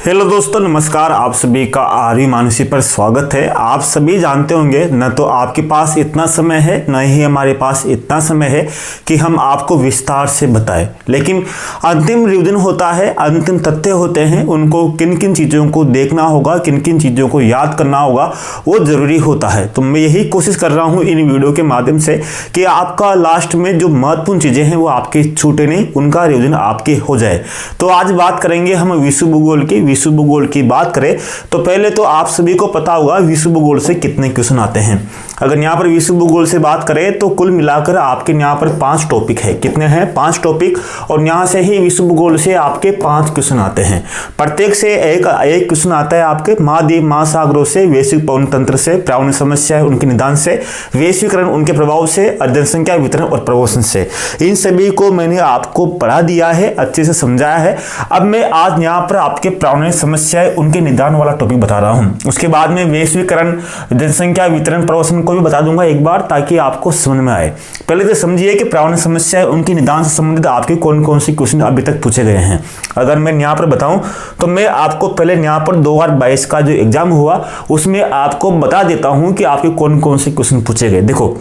Hello दोस्तों, नमस्कार। आप सभी का आर्य मानसी पर स्वागत है। आप सभी जानते होंगे, न तो आपके पास इतना समय है, न ही हमारे पास इतना समय है कि हम आपको विस्तार से बताएं। लेकिन अंतिम रिवीजन होता है, अंतिम तथ्य होते हैं, उनको किन किन चीज़ों को देखना होगा, किन किन चीज़ों को याद करना होगा, वो ज़रूरी होता है। तो मैं यही कोशिश कर रहा हूँ इन वीडियो के माध्यम से कि आपका लास्ट में जो महत्वपूर्ण चीज़ें हैं वो आपकी छूटे नहीं, उनका रिवीजन आपके हो जाए। तो आज बात करेंगे हम विश्व भूगोल की। विश्व भूगोल की बात करें तो पहले तो आप सभी को पता होगा विश्व भूगोल से कितने क्वेश्चन आते हैं। अगर यहाँ पर विश्व भूगोल से बात करें तो कुल मिलाकर आपके यहाँ पर 5 टॉपिक है। कितने हैं? 5 टॉपिक। और यहाँ से ही विश्व भूगोल से आपके 5 क्वेश्चन आते हैं। प्रत्येक से एक क्वेश्चन आता है आपके महाद्वीप महासागरों से, वैश्विक पवन तंत्र से, पर्यावरण समस्या उनके निदान से, वैश्वीकरण उनके प्रभाव से, जनसंख्या वितरण और प्रपोषण से। इन सभी को मैंने आपको पढ़ा दिया है, अच्छे से समझाया है। अब मैं आज यहाँ पर आपके पर्यावरण समस्याएं उनके निदान वाला टॉपिक बता रहा हूँ। उसके बाद में वैश्वीकरण, जनसंख्या वितरण, प्रपोषण को भी बता दूंगा एक बार, ताकि आपको समझ में आए। पहले तो समझिए कि पर्यावरण समस्याएं उनके निदान से संबंधित आपके कौन कौन से क्वेश्चन अभी तक पूछे गए हैं। अगर मैं यहाँ पर बताऊं तो मैं आपको पहले यहाँ पर 2022 का जो एग्जाम हुआ उसमें आपको बता देता हूँ कि आपके कौन कौन से क्वेश्चन पूछे गए। देखो,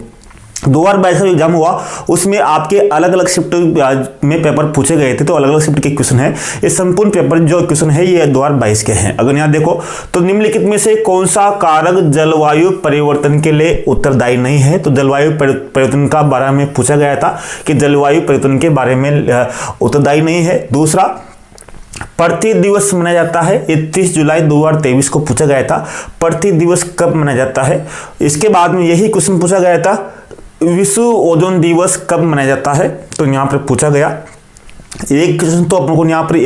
2022 का एग्जाम हुआ उसमें आपके अलग अलग शिफ्ट में पेपर पूछे गए थे, तो अलग अलग शिफ्ट के क्वेश्चन है। ये संपूर्ण पेपर जो क्वेश्चन है ये 2022 के हैं। अगर यहाँ देखो तो निम्नलिखित में से कौन सा कारक जलवायु परिवर्तन के लिए उत्तरदायी नहीं है? तो जलवायु परिवर्तन का बारे में पूछा गया था कि जलवायु परिवर्तन के बारे में उत्तरदायी नहीं है। दूसरा, पृथ्वी दिवस मनाया जाता है, 31 जुलाई 2023 को पूछा गया था। पृथ्वी दिवस कब मनाया जाता है? इसके बाद में यही क्वेश्चन पूछा गया था, विश्व ओजोन दिवस कब मनाया जाता है? तो यहाँ पर पूछा गया। एक क्वेश्चन तो अपन को यहाँ पर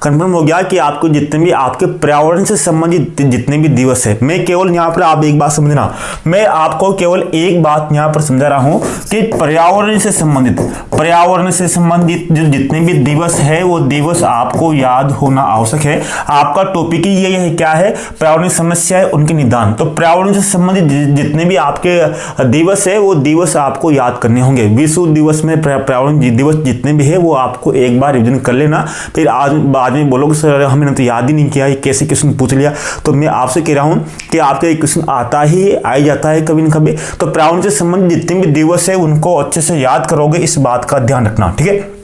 कंफर्म हो गया कि आपको जितने भी आपके पर्यावरण से संबंधित जितने भी दिवस है, मैं केवल यहाँ पर आप एक बात समझना, मैं आपको केवल एक बात यहाँ पर समझा रहा हूँ कि पर्यावरण से संबंधित जो जितने भी दिवस है वो दिवस आपको याद होना आवश्यक है। आपका टॉपिक ही ये है, क्या है? पर्यावरण समस्या है उनके निदान। तो पर्यावरण से संबंधित जितने भी आपके दिवस है वो दिवस आपको याद करने होंगे। विश्व दिवस में पर्यावरण दिवस जितने भी है वो आपको एक बार रिवीजन कर लेना। फिर आज बाद में बोलोगे सर हमने तो याद ही नहीं किया, कैसे क्वेश्चन पूछ लिया। तो मैं आपसे कह रहा हूं कि आपके क्वेश्चन आता ही आ जाता है कभी न कभी। तो पर्यावरण से संबंधित जितने भी दिवस है उनको अच्छे से याद करोगे, इस बात का ध्यान रखना, ठीक है।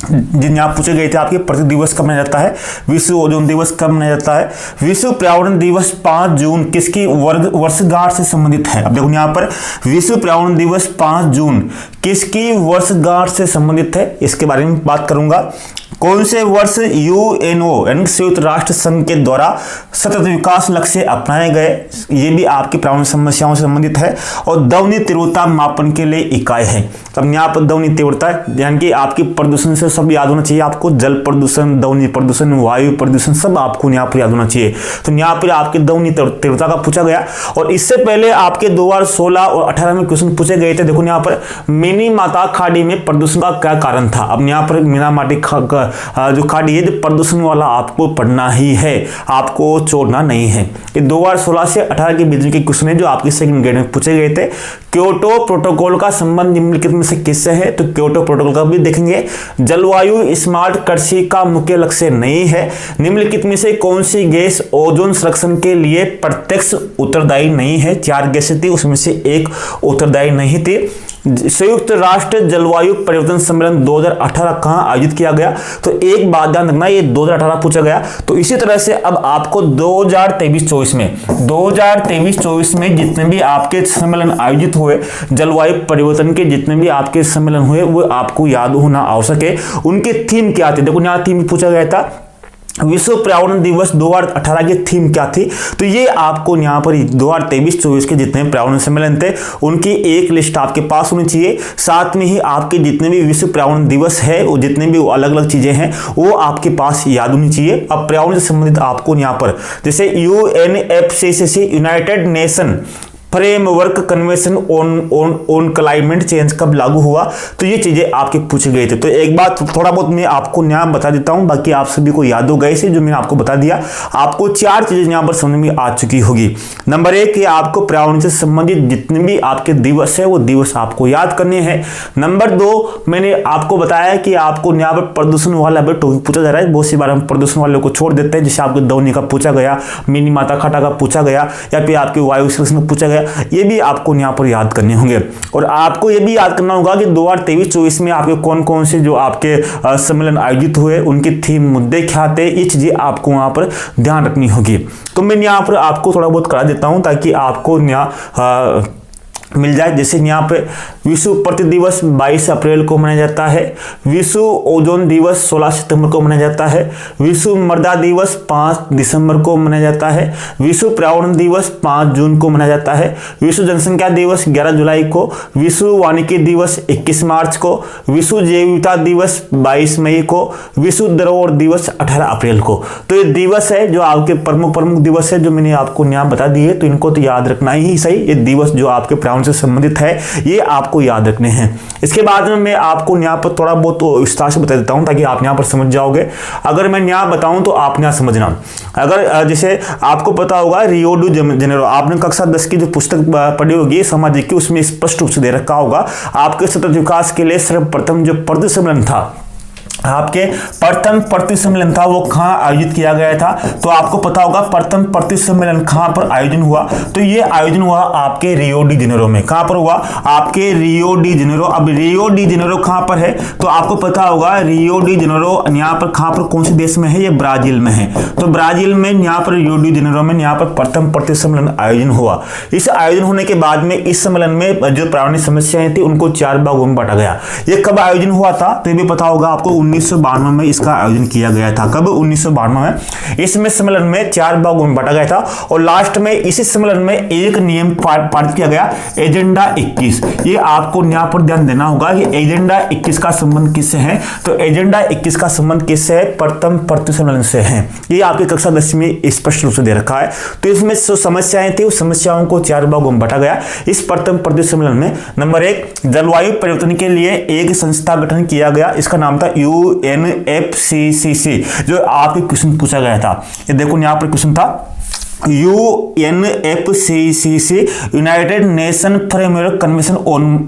जिन यहाँ पूछे गए थे आपके पृथ्वी दिवस कब मनाया जाता है, विश्व ओजोन दिवस कब मनाया जाता है, विश्व पर्यावरण दिवस 5 जून किसकी वर्षगांठ से संबंधित है? अब देखो यहाँ पर विश्व पर्यावरण दिवस 5 जून किसकी वर्षगांठ से संबंधित है, इसके बारे में बात करूंगा। कौन से वर्ष यूएनओ यानी संयुक्त राष्ट्र संघ के द्वारा सतत विकास लक्ष्य अपनाए गए? ये भी आपकी पर्यावरण समस्याओं से संबंधित है। और ध्वनि तीव्रता मापन के लिए इकाई है। तब यहाँ पर ध्वनि तीव्रता यानी कि आपकी प्रदूषण से सब याद होना चाहिए आपको, जल प्रदूषण, ध्वनि प्रदूषण, वायु प्रदूषण सब आपको यहाँ पर याद होना चाहिए। तो यहाँ पर आपकी ध्वनि तीव्रता का पूछा गया। और इससे पहले आपके 2016 और 18 में क्वेश्चन पूछे गए थे। देखो यहाँ पर मिनी माता खाड़ी में प्रदूषण का क्या कारण था? अब यहाँ पर मीना माटी जो खाड़ी है, जो प्रदूषण वाला आपको पढ़ना ही है, आपको छोड़ना नहीं है। ये 2016 से 18 के बीच के क्वेश्चन है जो आपके सेकंड ग्रेड में पूछे गए थे। क्योटो प्रोटोकॉल का संबंध निम्नलिखित में से किससे है? तो क्योटो प्रोटोकॉल का भी देखेंगे। जलवायु स्मार्ट कृषि का मुख्य लक्ष्य नहीं है। निम्नलिखित में से कौन सी गैस ओजोन संरक्षण के लिए प्रत्यक्ष उत्तरदायी नहीं है? 4 गैसें थी, उसमें से एक उत्तरदायी नहीं थी। संयुक्त राष्ट्र जलवायु परिवर्तन सम्मेलन 2018 कहां आयोजित किया गया? तो एक बात ध्यान रखना, ये 2018 पूछा गया। तो इसी तरह से अब आपको 2023-24 में जितने भी आपके सम्मेलन आयोजित हुए, जलवायु परिवर्तन के जितने भी आपके सम्मेलन हुए, वो आपको याद होना आवश्यक है। उनके थीम क्या थे? देखो यहाँ थीम पूछा गया था, विश्व पर्यावरण दिवस 2018 की थीम क्या थी? तो ये आपको यहाँ पर 2023-24 के जितने पर्यावरण सम्मेलन थे उनकी एक लिस्ट आपके पास होनी चाहिए। साथ में ही आपके जितने भी विश्व पर्यावरण दिवस है, वो जितने भी अलग अलग चीजें हैं वो आपके पास याद होनी चाहिए। अब पर्यावरण से संबंधित आपको यहाँ पर जैसे UNFCCC United nation framework convention on climate change कब लागू हुआ, तो ये चीजें आपके पूछे गए थे। तो एक बात थोड़ा बहुत मैं आपको यहाँ बता देता हूं, बाकी आप सभी को याद हो गए से जो मैंने आपको बता दिया। आपको 4 चीजें यहाँ पर समझ में आ चुकी होगी। नंबर 1 कि आपको पर्यावरण से संबंधित जितने भी आपके दिवस है वो दिवस आपको याद करने हैं। नंबर 2 मैंने आपको बताया कि आपको यहाँ पर प्रदूषण वाला भी टॉपिक पूछा जा रहा है। बहुत सी बार हम प्रदूषण वाले को छोड़ देते हैं, जैसे आपको दौनी का पूछा गया, मिनी माता खाटा का पूछा गया, या फिर आपके वायु संरक्षण का पूछा गया। ये भी आपको यहाँ पर याद करने होंगे। और आपको ये भी याद करना होगा कि 2023-24 में आपके कौन कौन से जो आपके सम्मेलन आयोजित हुए, उनके थीम मुद्दे क्या थे, ये चीजें आपको वहां पर ध्यान रखनी होगी। तो मैं यहाँ पर आपको थोड़ा बहुत करा देता हूं ताकि आपको यहाँ मिल जाए। जैसे यहाँ पे विश्व पृथ्वी दिवस 22 अप्रैल को मनाया जाता है, विश्व ओजोन दिवस 16 सितंबर को मनाया जाता है, विश्व मृदा दिवस 5 दिसंबर को मनाया जाता है, विश्व पर्यावरण दिवस 5 जून को मनाया जाता है, विश्व जनसंख्या दिवस 11 जुलाई को, विश्व वानिकी दिवस 21 मार्च को, विश्व जैव विविधता दिवस 22 मई को, विश्व धरोहर दिवस 18 अप्रैल को। तो ये दिवस है जो आपके प्रमुख दिवस है जो मैंने आपको यहाँ बता दिए, तो इनको तो याद रखना ही सही। ये दिवस जो आपके पर्यावरण से संबंधित है ये आपको याद रखने हैं। इसके बाद में मैं आपको यहाँ पर थोड़ा बहुत विस्तार से बता देता हूं ताकि आप यहाँ पर समझ जाओगे। अगर मैं यहाँ बताऊं तो आप यहाँ समझना। अगर जैसे आपको पता होगा रियो डी जेनेरो, आपने कक्षा 10 की जो पुस्तक पढ़ी होगी सामाजिक की, उसमें स्पष्ट रूप से दे रखा होगा आपके सतत विकास के लिए सर्वप्रथम जो पृथ्वी सम्मेलन था, आपके प्रथम पृथ्वी सम्मेलन था, वो कहाँ आयोजित किया गया था। तो आपको पता होगा प्रथम पृथ्वी सम्मेलन कहाँ पर आयोजन हुआ, तो ये आयोजन हुआ आपके रियो डी जेनेरो में। कहाँ पर हुआ? आपके रियो डी जेनेरो। अब रियो डी जेनेरो कहाँ पर है तो आपको पता होगा रियो डी जेनेरो यहाँ पर कहाँ पर कौन से देश में है, ये ब्राजील में है। तो ब्राजील में यहाँ पर रियो डी जेनेरो में यहाँ पर प्रथम पृथ्वी सम्मेलन आयोजन हुआ। इस आयोजन होने के बाद में इस सम्मेलन में जो पर्यावरणीय समस्याएं थी उनको 4 भागों में बांटा गया। ये कब आयोजन हुआ था तो ये भी पता होगा आपको, 1992 में इसका आयोजन किया गया था। कब? 1992 में। इसमें सम्मेलन में 4 भागों में बांटा गया था और लास्ट में इसी सम्मेलन में एक नियम पारित किया गया, एजेंडा 21। ये आपको यहाँ पर ध्यान देना होगा कि एजेंडा 21 का संबंध किससे है, तो एजेंडा 21 का संबंध किससे है, प्रथम पृथ्वी सम्मेलन से है। ये आपकी कक्षा 10 में स्पष्ट रूप से दे रखा है। तो इसमें जो समस्याएं थी उस समस्याओं को 4 भागों में बांटा गया इस प्रथम पृथ्वी सम्मेलन में। नंबर 1, जलवायु परिवर्तन के लिए एक संस्था गठन किया गया, इसका नाम था UNFCCC। जो आपके क्वेश्चन पूछा गया था, ये देखो यहाँ पर क्वेश्चन था UNFCCC, United nation framework convention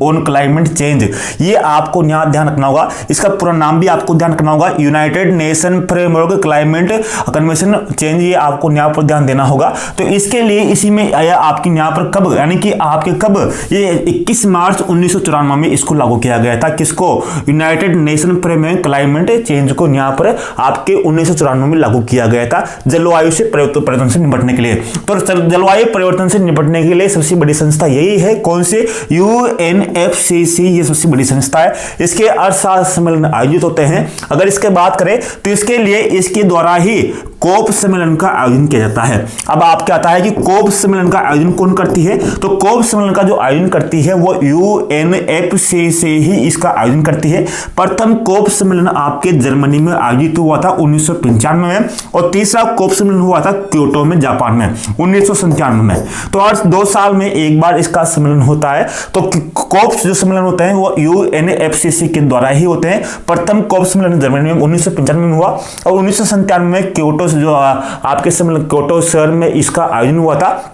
on climate change. ये आपको यहाँ ध्यान रखना होगा, इसका पूरा नाम भी आपको ध्यान रखना होगा, United nation framework climate convention change. ये आपको यहाँ पर ध्यान देना होगा। तो इसके लिए इसी में आया आपकी यहाँ पर कब, यानी कि आपके कब, ये 21 मार्च 1994 में इसको लागू किया गया था। किसको? United nation framework climate change को यहाँ पर आपके 1994 में लागू किया गया था जलवायु से परिवर्तन से निपटने के लिए। तो जलवायु परिवर्तन से निपटने के लिए सबसे बड़ी संस्था यही है, कौन से? UNFCCC। ये सबसे बड़ी संस्था है। इसके 8 साल सम्मेलन आयोजित होते हैं। अगर इसके बात करें तो इसके लिए इसके द्वारा ही कोप सम्मेलन का आयोजन किया जाता है। अब आपको आता है कि कोप सम्मेलन का आयोजन कौन करती है, तो कोप सम्मेलन का जो आयोजन करती है वो UNFCCC ही इसका आयोजन करती है। प्रथम कोप सम्मेलन आपके जर्मनी में आयोजित हुआ था 1995 में और तीसरा कोप सम्मेलन हुआ था क्योटो में जापान में 1997 में। तो हर 2 साल में एक बार इसका सम्मेलन होता है। तो कोप जो सम्मेलन होते हैं वो UNFCCC के द्वारा ही होते हैं। प्रथम कोप सम्मेलन जर्मनी में 1995 में हुआ और 1997 में क्योटो जो आपके सम्मेलन क्योटो शहर में इसका आयोजन हुआ था।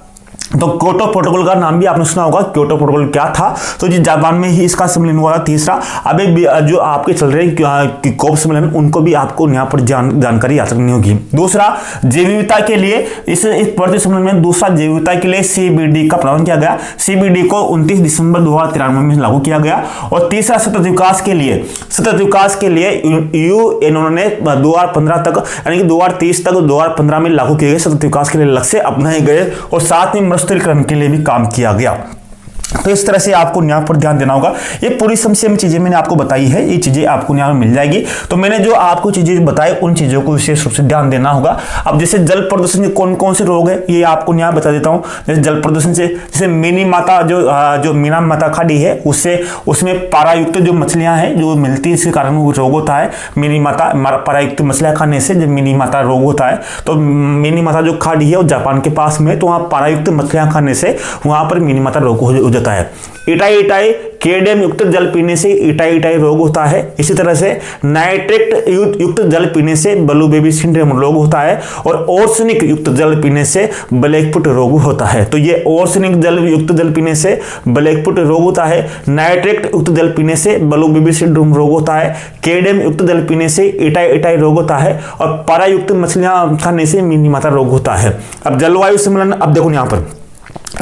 तो क्योटो प्रोटोकॉल का नाम भी आपने सुना होगा, क्योटो प्रोटोकॉल क्या था, तो जी जापान में ही इसका सम्मेलन हुआ था। तीसरा, अभी जो आपके चल रहे हैं कोप सम्मेलन उनको भी आपको यहाँ पर जानकारी याद रखनी होगी। दूसरा, जैव विविधता के लिए इस पृथ्वी सम्मेलन में दूसरा जैव विविधता के लिए CBD का प्रावधान किया गया। CBD को 29 दिसंबर 2093 में लागू किया गया। और तीसरा, सतत विकास के लिए इन्होंने 2015 तक, यानी कि 2030 तक 2015 में लागू किए गए सतत विकास के लिए लक्ष्य अपनाए गए और साथ में मरुस्थलीकरण के लिए भी काम किया गया। तो इस तरह से आपको यहाँ पर ध्यान देना होगा। ये पूरी सेम चीजें मैंने आपको बताई है, ये चीजें आपको यहाँ मिल जाएगी। तो मैंने जो आपको चीजें बताई उन चीजों को विशेष रूप से ध्यान देना होगा। अब जैसे जल प्रदूषण के कौन कौन से रोग है ये आपको यहाँ बता देता हूँ। जैसे जल प्रदूषण से जैसे मिनी माता जो मीना माता खाड़ी है उसमें पारायुक्त जो मछलियां हैं जो मिलती है, इसके कारण वो रोग होता है। मिनी माता पारायुक्त मछलियां खाने से जो मिनी माता रोग होता है, तो मिनी माता जो खाड़ी है वो जापान के पास में, तो वहाँ पारायुक्त मछलियां खाने से वहां पर मिनी माता रोग हो जाता है। इटाई केडियम युक्त जल पीने से इटाई रोग होता है। इसी तरह से नाइट्रेट युक्त जल पीने से ब्लू बेबी सिंड्रोम रोग होता है। और ऑर्सेनिक युक्त जल पीने से ब्लैकफुट रोग होता है। तो ये ऑर्सेनिक जल युक्त जल पीने से ब्लैकफुट रोग होता है, नाइट्रेट युक्त जल पीने से ब्लू बेबी सिंड्रोम रोग होता है, केडियम युक्त जल पीने से इटाई रोग होता है, और पारायुक्त मछलियां खाने से मिनी माता रोग होता है। अब जलवायु सम्मेलन, अब देखो यहाँ पर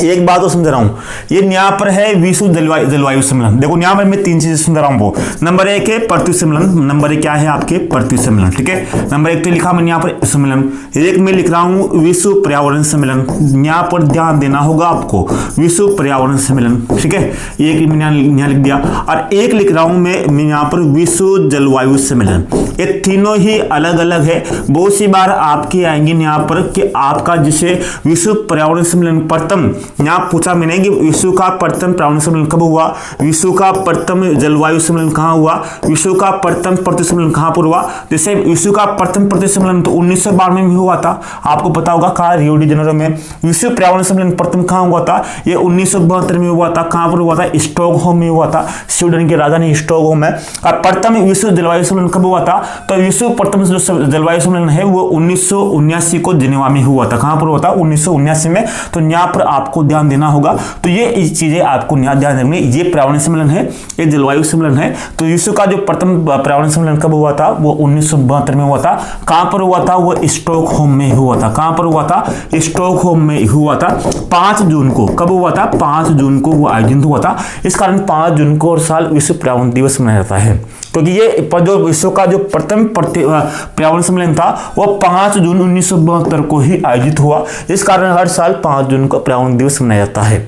एक बात तो समझ रहा हूं, ये यहाँ पर है विश्व जलवायु सम्मेलन। देखो यहाँ पर मैं तीन चीजें समझ रहा हूँ। नंबर एक है पृथ्वी सम्मेलन, नंबर एक क्या है आपके पृथ्वी सम्मेलन, ठीक है। नंबर एक तो लिखा मैंने यहाँ पर सम्मेलन, एक मैं लिख रहा हूँ विश्व पर्यावरण सम्मेलन। यहाँ पर ध्यान देना होगा आपको, विश्व पर्यावरण सम्मेलन, ठीक है। एक मैंने यहाँ लिख दिया, और एक लिख रहा हूँ मैं यहाँ पर विश्व जलवायु सम्मेलन। ये तीनों ही अलग अलग है। बहुत सी बार आपके आएंगे यहाँ पर कि आपका जिसे विश्व पर्यावरण सम्मेलन प्रथम यहाँ पूछा मैंने कि विश्व का प्रथम पर्यावरण सम्मेलन कब हुआ, विश्व का प्रथम जलवायु सम्मेलन कहाँ हुआ, विश्व का प्रथम पृथ्वी सम्मेलन कहाँ पर हुआ। जैसे विश्व का प्रथम पृथ्वी सम्मेलन तो 1992 में हुआ था, आपको पता होगा, कहाँ, रियो डी जेनेरो में। विश्व पर्यावरण सम्मेलन प्रथम कहाँ हुआ था, ये 1972 में हुआ था। कहाँ पर हुआ था, स्टॉकहोम में हुआ था, स्वीडन की राजधानी स्टॉकहोम में। और प्रथम विश्व जलवायु सम्मेलन कब हुआ था, तो विश्व प्रथम जो जलवायु सम्मेलन है वो 1979 को जिनेवा में हुआ था। कहाँ पर हुआ था, 1979 में। तो यहाँ पर आपको ध्यान देना होगा। तो ये चीजें आपको ध्यान देंगे। ये पर्यावरण सम्मेलन है, ये जलवायु सम्मेलन है। तो विश्व का जो प्रथम पर्यावरण सम्मेलन कब हुआ था, वो 1972 में हुआ था। कहां पर हुआ था, वो स्टॉकहोम में हुआ था। कहां पर हुआ था, स्टॉकहोम में हुआ था। 5 जून को कब हुआ था, 5 जून को वो आयोजित हुआ था। इस कारण 5 जून को हर साल विश्व पर्यावरण दिवस मनाया जाता है, क्योंकि ये जो विश्व का जो प्रथम पर्यावरण सम्मेलन था वो 5 जून 1972 को ही आयोजित हुआ। इस कारण हर साल 5 जून को पर्यावरण दिवस मनाया जाता है,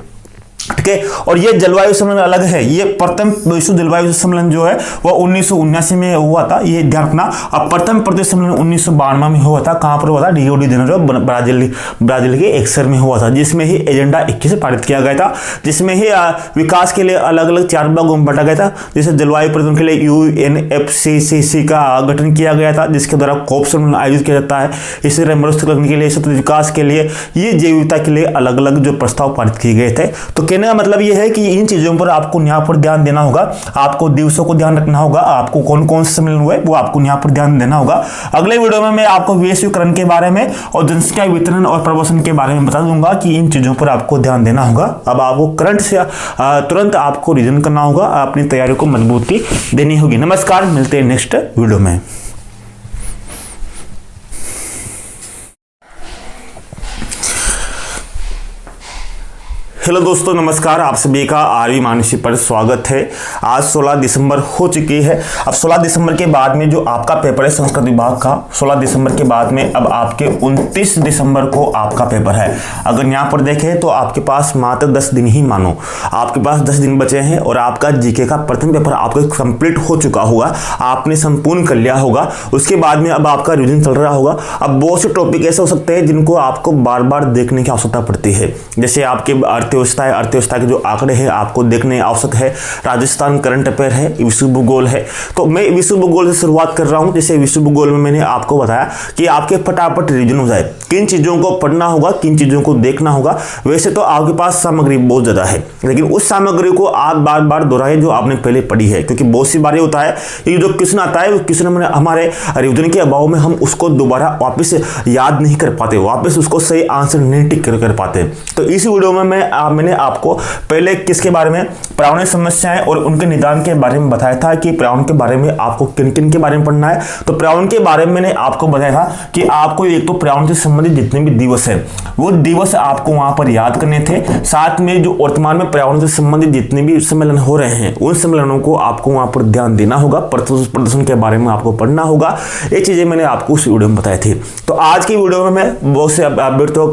ठीक है। और ये जलवायु सम्मेलन अलग है। ये प्रथम विश्व जलवायु सम्मेलन जो है वो 1979 में हुआ था, ये ध्यान रखना। अब प्रथम पृथ्वी सम्मेलन 1992 में हुआ था। कहां पर हुआ था, रियो डी जेनेरो ब्राजील के एक शहर में हुआ था, जिसमें ही एजेंडा 21 पारित किया गया था, जिसमें ही विकास के लिए अलग अलग 4 भागों में बांटा गया था। जैसे जलवायु परिवर्तन के लिए UNFCCC का गठन किया गया था, जिसके द्वारा COP सम्मेलन आयोजित किया जाता है। इसी तरह मरुस्थलीकरण के लिए, सतत विकास के लिए, ये जैव विविधता के लिए अलग अलग जो प्रस्ताव पारित किए गए थे। तो कहने का मतलब यह है कि इन चीजों पर आपको यहाँ पर ध्यान देना होगा, आपको दिवसों को ध्यान रखना होगा, आपको कौन कौन से सम्मेलन हुए वो आपको यहाँ पर ध्यान देना होगा। अगले वीडियो में मैं आपको वैश्वीकरण के बारे में और जनसंख्या वितरण और प्रवासन के बारे में बता दूंगा कि इन चीजों पर आपको ध्यान देना होगा। अब आपको करंट से तुरंत आपको रिवीजन करना होगा, अपनी तैयारी को मजबूती देनी होगी। नमस्कार, मिलते हैं नेक्स्ट वीडियो में। हेलो दोस्तों, नमस्कार। आप सभी का आरवी मानसी पर स्वागत है। आज 16 दिसंबर हो चुकी है। अब 16 दिसंबर के बाद में जो आपका पेपर है संस्कृत विभाग का, 16 दिसंबर के बाद में अब आपके 29 दिसंबर को आपका पेपर है। अगर यहाँ पर देखें तो आपके पास मात्र 10 दिन ही मानो, आपके पास 10 दिन बचे हैं और आपका जीके का प्रथम पेपर आपका कंप्लीट हो चुका होगा, आपने संपूर्ण कर लिया होगा। उसके बाद में अब आपका रिवीजन चल रहा होगा। अब बहुत से टॉपिक ऐसे हो सकते हैं जिनको आपको बार बार देखने की आवश्यकता पड़ती है, जैसे आपके अर्थव्यवस्था है, अर्थव्यवस्था के जो आंकड़े हैं आपको देखने आवश्यक है, राजस्थान करंट अफेयर है, विश्व भूगोल है। तो मैं विश्व भूगोल से शुरुआत कर रहा हूं। जैसे विश्व भूगोल में मैंने आपको बताया कि आपके फटाफट रिवीजन हो जाए, किन चीजों को पढ़ना होगा, किन चीजों को देखना होगा। वैसे तो आपके पास सामग्री बहुत ज्यादा है, लेकिन उस सामग्री को आप बार बार दोहराएं जो आपने पहले पढ़ी है, क्योंकि बहुत सी बार होता है ये जो क्वेश्चन आता है वो क्वेश्चन हमारे रिवीजन के अभाव में हम उसको दोबारा वापस याद नहीं कर पाते, वापस उसको सही आंसर नहीं टिक कर पाते। तो इस वीडियो में मैंने आपको पहले किसके बारे में, पर्यावरण समस्याएं और उनके निदान के बारे में बताया था कि पर्यावरण के बारे में आपको किन किन के बारे में पढ़ना है। तो पर्यावरण के बारे में मैंने आपको बताया था कि आपको एक तो पर्यावरण से संबंधित जितने भी दिवस है वो दिवस आपको वहां पर याद करने थे। साथ में जो वर्तमान में पर्यावरण से संबंधित जितने भी सम्मेलन हो रहे हैं उन सम्मेलनों को आपको वहां पर ध्यान देना होगा, प्रदर्शन के बारे में आपको पढ़ना होगा। ये चीजें मैंने आपको उस वीडियो में बताई थी। तो आज की वीडियो में मैं बहुत से तो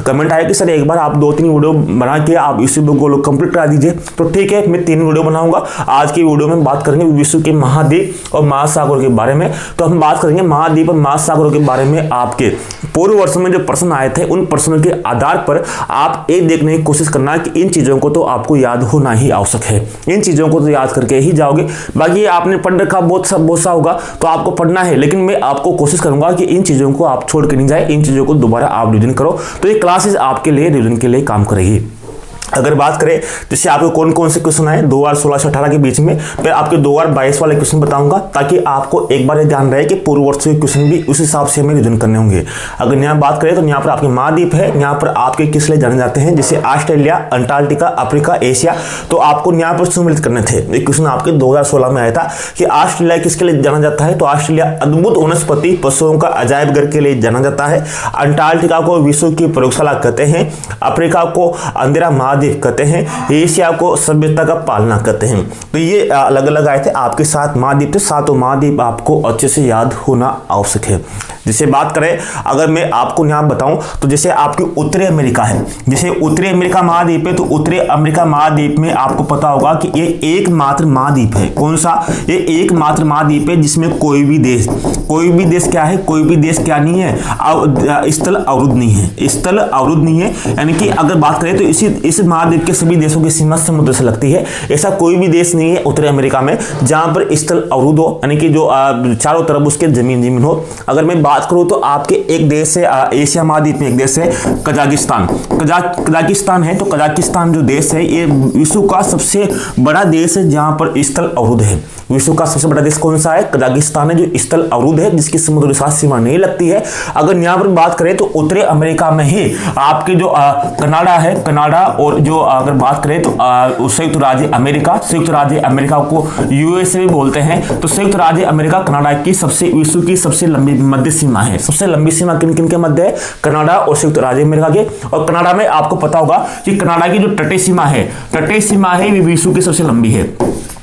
कमेंट आया कि सर एक बार आप 2-3 वीडियो बना के आप इसी बुक को कंप्लीट करा दीजिए। तो ठीक है, मैं 3 वीडियो बनाऊंगा। आज की वीडियो में बात करेंगे विश्व के महाद्वीप और महासागरों के बारे में। तो हम बात करेंगे महाद्वीप और महासागरों के बारे में। आपके पूर्व वर्षों में जो प्रश्न आए थे उन प्रश्नों के आधार पर आप ये देखने की कोशिश करना कि इन चीजों को तो आपको याद होना ही आवश्यक है। इन चीजों को तो याद करके ही जाओगे। बाकी आपने पढ़ रखा बहुत सा होगा तो आपको पढ़ना है, लेकिन मैं आपको कोशिश करूंगा कि इन चीजों को आप छोड़ के नहीं जाए, इन चीजों को दोबारा आप रिवीजन करो। तो ये क्लासेस आपके लिए रिवीजन के लिए काम करेगी। अगर बात करें जैसे आपको कौन कौन से क्वेश्चन आए 2016 से 18 के बीच में, फिर आपके 2022 वाले क्वेश्चन बताऊंगा, ताकि आपको एक बार ध्यान रहे कि पूर्व वर्ष के क्वेश्चन भी उस हिसाब से हमें रिवीजन करने होंगे। अगर यहाँ बात करें तो यहाँ पर आपके महाद्वीप है, यहाँ पर आपके किस लिए जाने जाते हैं, जैसे ऑस्ट्रेलिया, अंटार्कटिका, अफ्रीका, एशिया। तो आपको यहाँ पर सम्मिलित करने थे। एक क्वेश्चन आपके 2016 में आया था कि ऑस्ट्रेलिया किसके लिए जाना जाता है, तो ऑस्ट्रेलिया अद्भुत वनस्पति पशुओं का अजायब घर के लिए जाना जाता है। अंटार्कटिका को विश्व की प्रयोगशाला कहते हैं, अफ्रीका को अंधेरा महाद्वीप कहते हैं, एशिया को सभ्यता का पालना कहते हैं। तो ये अलग अलग आए थे आपके साथ महाद्वीप थे। सातों महाद्वीप आपको अच्छे से याद होना आवश्यक है। जैसे बात करें अगर मैं आपको यहाँ बताऊं तो जैसे आपकी उत्तरी अमेरिका है, जैसे उत्तरी अमेरिका महाद्वीप है, तो उत्तरी अमेरिका महाद्वीप में आपको पता होगा कि ये एकमात्र महाद्वीप है। कौन सा? ये एकमात्र महाद्वीप है जिसमें कोई भी देश क्या है, कोई भी देश क्या नहीं है, स्थल अवरुद्ध नहीं है, स्थल अवरुद्ध नहीं है। यानी कि अगर बात करें तो इस महाद्वीप के सभी देशों की सीमा समुद्र से लगती है। ऐसा कोई भी देश नहीं है उत्तरी अमेरिका में जहां पर स्थल अवरुद्ध हो, यानी कि जो चारों तरफ उसके जमीन हो। अगर मैं बात करूं तो आपके एक देश है एशिया महाद्वीप में, एक देश है कजाकिस्तान है। तो कजाकिस्तान जो देश है ये विश्व का सबसे बड़ा देश है जहां पर स्थल अवरुद्ध है। विश्व का सबसे बड़ा देश कौन सा है? कजाकिस्तान है, जो स्थल अवरुद्ध है, जिसकी समुद्र के साथ सीमा नहीं लगती है। अगर यहाँ पर बात करें तो उत्तरी अमेरिका में ही आपके जो कनाडा है, कनाडा और जो अगर बात करें तो संयुक्त राज्य अमेरिका को यूएसए भी बोलते हैं। तो संयुक्त राज्य अमेरिका कनाडा की विश्व की सबसे लंबी मध्य सीमा है। सबसे लंबी सीमा किन किन के मध्य है? कनाडा और संयुक्त राज्य अमेरिका के। और कनाडा में आपको पता होगा कि कनाडा की जो तटीय सीमा है ये विश्व की सबसे लंबी है।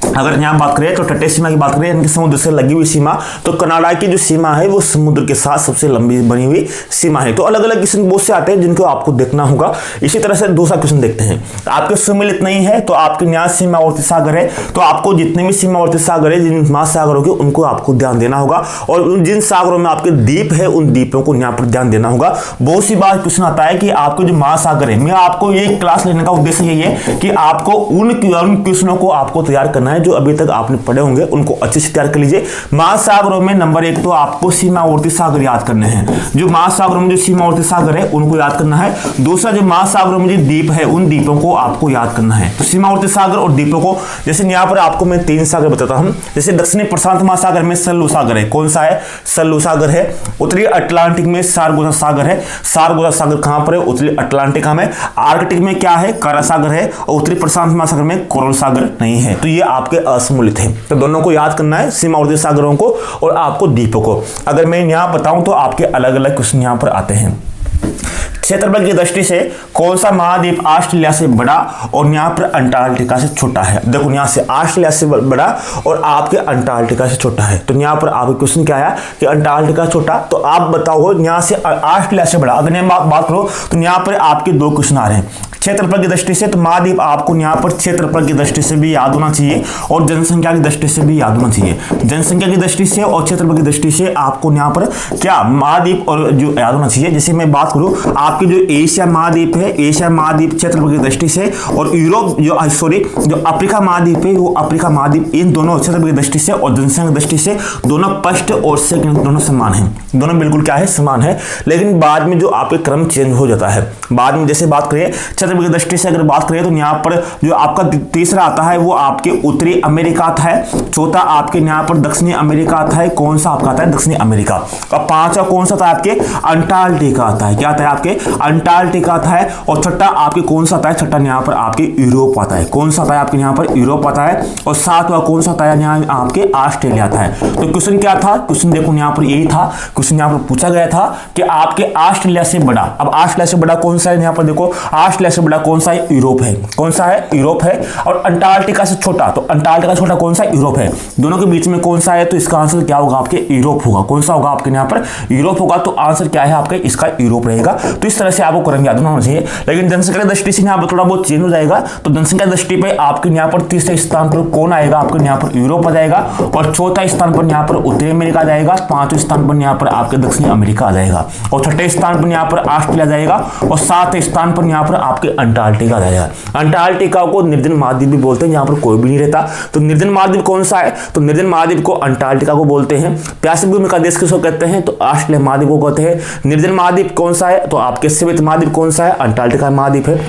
अगर यहाँ बात करें तो तटीय सीमा की बात करें, यानी समुद्र से लगी हुई सीमा, तो कनाडा की जो सीमा है वो समुद्र के साथ सबसे लंबी बनी हुई सीमा है। तो अलग अलग क्वेश्चन बहुत से आते हैं जिनको आपको देखना होगा। इसी तरह से दूसरा क्वेश्चन देखते हैं। आपके सम्मिलित नहीं है तो आपके न्यास सीमावर्ती सागर है, तो आपको जितने भी सीमावर्ती सागर है, जिन महासागरों के, उनको आपको ध्यान देना होगा। और जिन सागरों में आपके द्वीप है उन द्वीपों को यहाँ पर ध्यान देना होगा। बहुत सी बार क्वेश्चन आता है कि आपके जो महासागर है, मैं आपको ये क्लास लेने का उद्देश्य यही है कि आपको उन क्वेश्चनों को आपको तैयार करना है जो अभी तक आपने पढ़े होंगे, उनको अच्छे से तैयार कर लीजिए। महासागरों में नंबर 1 तो आपको सीमावर्ती सागर याद करने हैं। जो महासागरों में जो सीमावर्ती सागर है उनको याद करना है। दूसरा जो महासागरों में जो द्वीप है उन द्वीपों को आपको याद करना है। तो सीमावर्ती सागर और द्वीपों को, जैसे यहाँ पर आपको मैं 3 सागर बताता हूँ। जैसे दक्षिणी प्रशांत महासागर में सल्लू सागर है। कौन सा है? सल्लू सागर है। उत्तरी अटलांटिक में सारगोजा सागर है। सारगोजा सागर कहां पर है? उत्तरी अटलांटिका में। आर्कटिक में क्या है? कारा सागर है। और उत्तरी प्रशांत महासागर में कोरल सागर नहीं है। तो ये आपके असम्मिलित है। तो दोनों को याद करना है, सीमावर्ती सागरों को और आपको द्वीपों को। अगर मैं यहां बताऊं तो आपके अलग अलग क्वेश्चन यहां पर आते हैं। क्षेत्रफल की दृष्टि से कौन सा महाद्वीप ऑस्ट्रेलिया से बड़ा और यहाँ पर अंटार्कटिका से छोटा है? देखो यहाँ से ऑस्ट्रेलिया से बड़ा और आपके अंटार्कटिका से छोटा है। तो यहाँ पर आपका क्वेश्चन क्या आया कि अंटार्कटिका छोटा, तो आप बताओ यहाँ से ऑस्ट्रेलिया से बड़ा। अगर यहाँ बात करो तो यहाँ पर आपके 2 क्वेश्चन आ रहे हैं। क्षेत्रफल की दृष्टि से तो महाद्वीप आपको यहाँ पर क्षेत्रफल की दृष्टि से भी याद होना चाहिए और जनसंख्या की दृष्टि से भी याद होना चाहिए। जनसंख्या की दृष्टि से और क्षेत्रफल की दृष्टि से आपको यहाँ पर क्या महाद्वीप और जो याद होना चाहिए। जैसे मैं बात करूँ आपकी जो एशिया महाद्वीप है, एशिया महाद्वीप क्षेत्रफल की दृष्टि से, और यूरोप जो अफ्रीका महाद्वीप है वो अफ्रीका महाद्वीप, इन दोनों क्षेत्रफल की दृष्टि से और जनसंख्या की दृष्टि से दोनों फर्स्ट और सेकंड दोनों समान है। दोनों बिल्कुल क्या है? समान है। लेकिन बाद में जो आपके क्रम चेंज हो जाता है। बाद में जैसे बात करें क्षेत्रफल की दृष्टि से अगर बात करें तो यहाँ पर जो आपका तीसरा आता है वो आपके उत्तरी अमेरिका आता है। चौथा आपके यहाँ पर दक्षिणी अमेरिका आता है। कौन सा आपका आता है? दक्षिणी अमेरिका। और पांचवा कौन सा आता है? आपके अंटार्कटिका आता है। क्या आता है? आपके अंटार्कटिका आता है। और छठा आपके कौन सा आता है? छठा यहाँ पर आपके यूरोप आता है। कौन सा आता है? आपके यहाँ पर यूरोप आता है। और सातवां कौन सा आता है? यहाँ आपके ऑस्ट्रेलिया आता है। तो क्वेश्चन क्या था? क्वेश्चन देखो यहाँ पर यही था। क्वेश्चन यहाँ पर पूछा गया था कि आपके ऑस्ट्रेलिया से बड़ा, अब ऑस्ट्रेलिया से बड़ा कौन सा है? यहाँ पर देखो ऑस्ट्रेलिया से बड़ा कौन सा है? यूरोप है। कौन सा है? यूरोप है। और अंटार्कटिका से छोटा, तो अंटार्कटिका छोटा कौन सा? यूरोप है। दोनों के बीच में कौन सा है? तो इसका आंसर क्या होगा आपके? यूरोप होगा। कौन सा होगा आपके यहाँ पर? यूरोप होगा। तो आंसर क्या है आपका? इसका यूरोप रहेगा। तो इस तरह से आपको क्रम याद होना चाहिए। लेकिन जनसंख्या दृष्टि से यहाँ पर थोड़ा बहुत चेंज हो जाएगा। तो जनसंख्या दृष्टि पे आपके यहाँ पर तीसरे स्थान पर कौन आएगा? आपके यहाँ पर यूरोप आ जाएगा। और चौथा स्थान पर यहाँ पर उत्तरी अमेरिका आ जाएगा। पांचवें स्थान पर यहाँ पर आपके दक्षिणी अमेरिका आ जाएगा। और छठे स्थान पर यहाँ पर ऑस्ट्रेलिया जाएगा। और सातवें स्थान पर यहाँ पर आपके अंटार्कटिका आ जाएगा। अंटार्कटिका को निर्जन महाद्वीप भी बोलते हैं, यहाँ पर कोई भी नहीं रहता। तो निर्जन महाद्वीप कौन सा है? तो निर्जन महाद्वीप को अंटार्कटिका को बोलते हैं। प्यासी भूमि का देश किसको कहते हैं? तो ऑस्ट्रेलिया महाद्वीप को कहते हैं। निर्जन महाद्वीप कौन सा है? तो आपके श्वेत महाद्वीप कौन सा है? अंटार्कटिका महाद्वीप है।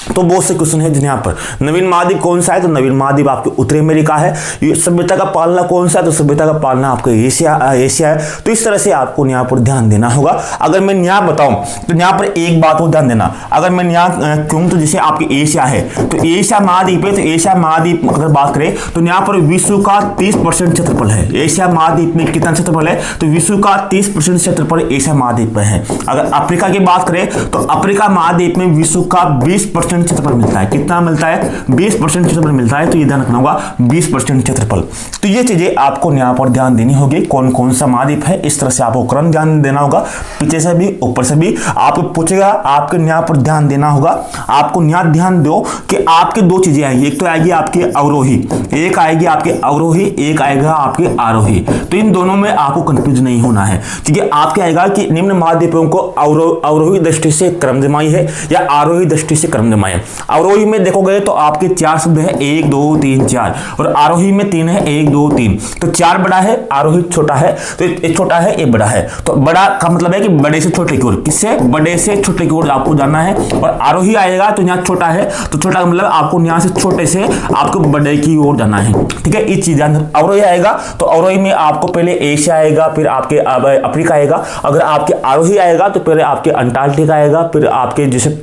तो बहुत से क्वेश्चन है जिन्हें यहाँ पर नवीन महाद्वीप कौन सा है? तो नवीन महाद्वीप आपके उत्तरी अमेरिका है। सभ्यता का पालना कौन सा है? तो सभ्यता का पालना आपका एशिया है। तो इस तरह से आपको यहाँ पर ध्यान देना होगा। अगर मैं यहाँ बताऊं तो यहाँ पर एक बात को ध्यान देना, अगर मैं यहाँ क्यों, तो जैसे आपकी एशिया है, तो एशिया महाद्वीप है। तो एशिया महाद्वीप अगर बात करें तो यहाँ पर विश्व का 30% क्षेत्रफल है। एशिया महाद्वीप में कितना क्षेत्रफल है? तो विश्व का 30% क्षेत्रफल एशिया महाद्वीप में है। अगर अफ्रीका की बात करें तो अफ्रीका महाद्वीप में विश्व का 20% क्षेत्रफल मिलता है। कितना मिलता है? 20% क्षेत्रफल मिलता है। तो ये ध्यान रखना होगा, 20% क्षेत्रफल। तो ये चीजें आपको यहाँ पर ध्यान देनी होगी, कौन कौन सा महाद्वीप है। इस तरह से आपको क्रम ध्यान देना होगा, पीछे से भी ऊपर से भी आपको पूछेगा, आपके यहाँ पर ध्यान देना होगा। आपको यहाँ ध्यान दो कि आपके दो चीजें आएंगी, एक तो आएगी आपकी अवरोही, एक आएगी आपके अवरोही, एक आएगा आपके आरोही। तो इन दोनों में आपको कंफ्यूज नहीं होना है, क्योंकि आपके आएगा कि निम्न महाद्वीपों को अवरोही दृष्टि से क्रमजमाई है या आरोही दृष्टि से क्रमजमाई। अवरोही में देखोगे तो आपके 4 शब्द है, 1 2 3 4, और आरोही में 3 है, 1 2 3। तो 4 बड़ा है, आरोही छोटा है। तो एक छोटा है, एक बड़ा है। तो बड़ा का मतलब है कि बड़े से छोटे की ओर, किससे? बड़े से छोटे की ओर आपको जाना है। और आरोही आएगा तो यहाँ छोटा है, तो छोटा का मतलब आपको यहाँ से छोटे से आपको बड़े की ओर जाना है। ठीक है, इस चीज अवरोही आएगा तो अवरोही में आपको पहले एशिया आएगा, फिर आपके अफ्रीका आएगा। अगर आपके आरोही आएगा तो पहले आपके अंटार्कटिका आएगा, फिर आपके जैसे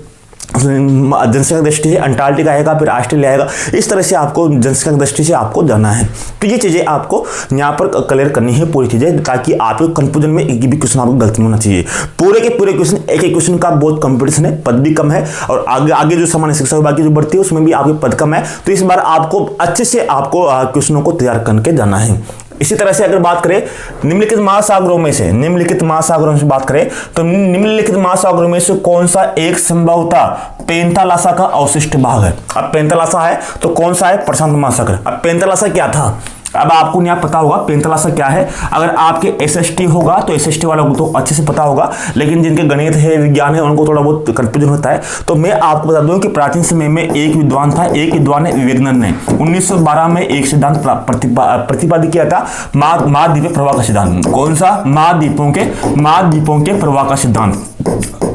जनसंख्या दृष्टि से अंटार्कटिका आएगा, फिर ऑस्ट्रेलिया आएगा। इस तरह से आपको जनसंख्या दृष्टि से आपको जाना है। तो ये चीजें आपको यहाँ पर क्लियर करनी है पूरी चीजें, ताकि आपको कंफ्यूजन में एक भी क्वेश्चन आपको गलती होना चाहिए। पूरे के पूरे क्वेश्चन, एक एक क्वेश्चन का बहुत कंपटीशन है, पद भी कम है, और आगे जो सामान्य शिक्षा विभाग की जो बढ़ती है उसमें भी आपके पद कम है। तो इस बार आपको अच्छे से आपको क्वेश्चनों को तैयार करके जाना है। इसी तरह से अगर बात करें निम्नलिखित महासागरों में से, निम्नलिखित महासागरों से बात करें तो निम्नलिखित महासागरों में से कौन सा एक संभवतः पेंथालासा का अवशिष्ट भाग है? अब पेंथालासा है तो कौन सा है? प्रशांत महासागर। अब पेंथालासा क्या था? अब आपको यहाँ पता होगा पेंथालासा क्या है। अगर आपके एसएसटी होगा तो एसएसटी वालों को तो अच्छे से पता होगा, लेकिन जिनके गणित है, विज्ञान है, उनको थोड़ा बहुत कंफ्यूजन होता है। तो मैं आपको बता दूं कि प्राचीन समय में एक विद्वान था, एक विद्वान है विवेकानंद ने 1912 में एक सिद्धांत प्रतिपादित किया था, महाद्वीपीय प्रवाह का सिद्धांत। कौन सा? महाद्वीपों के प्रवाह का सिद्धांत,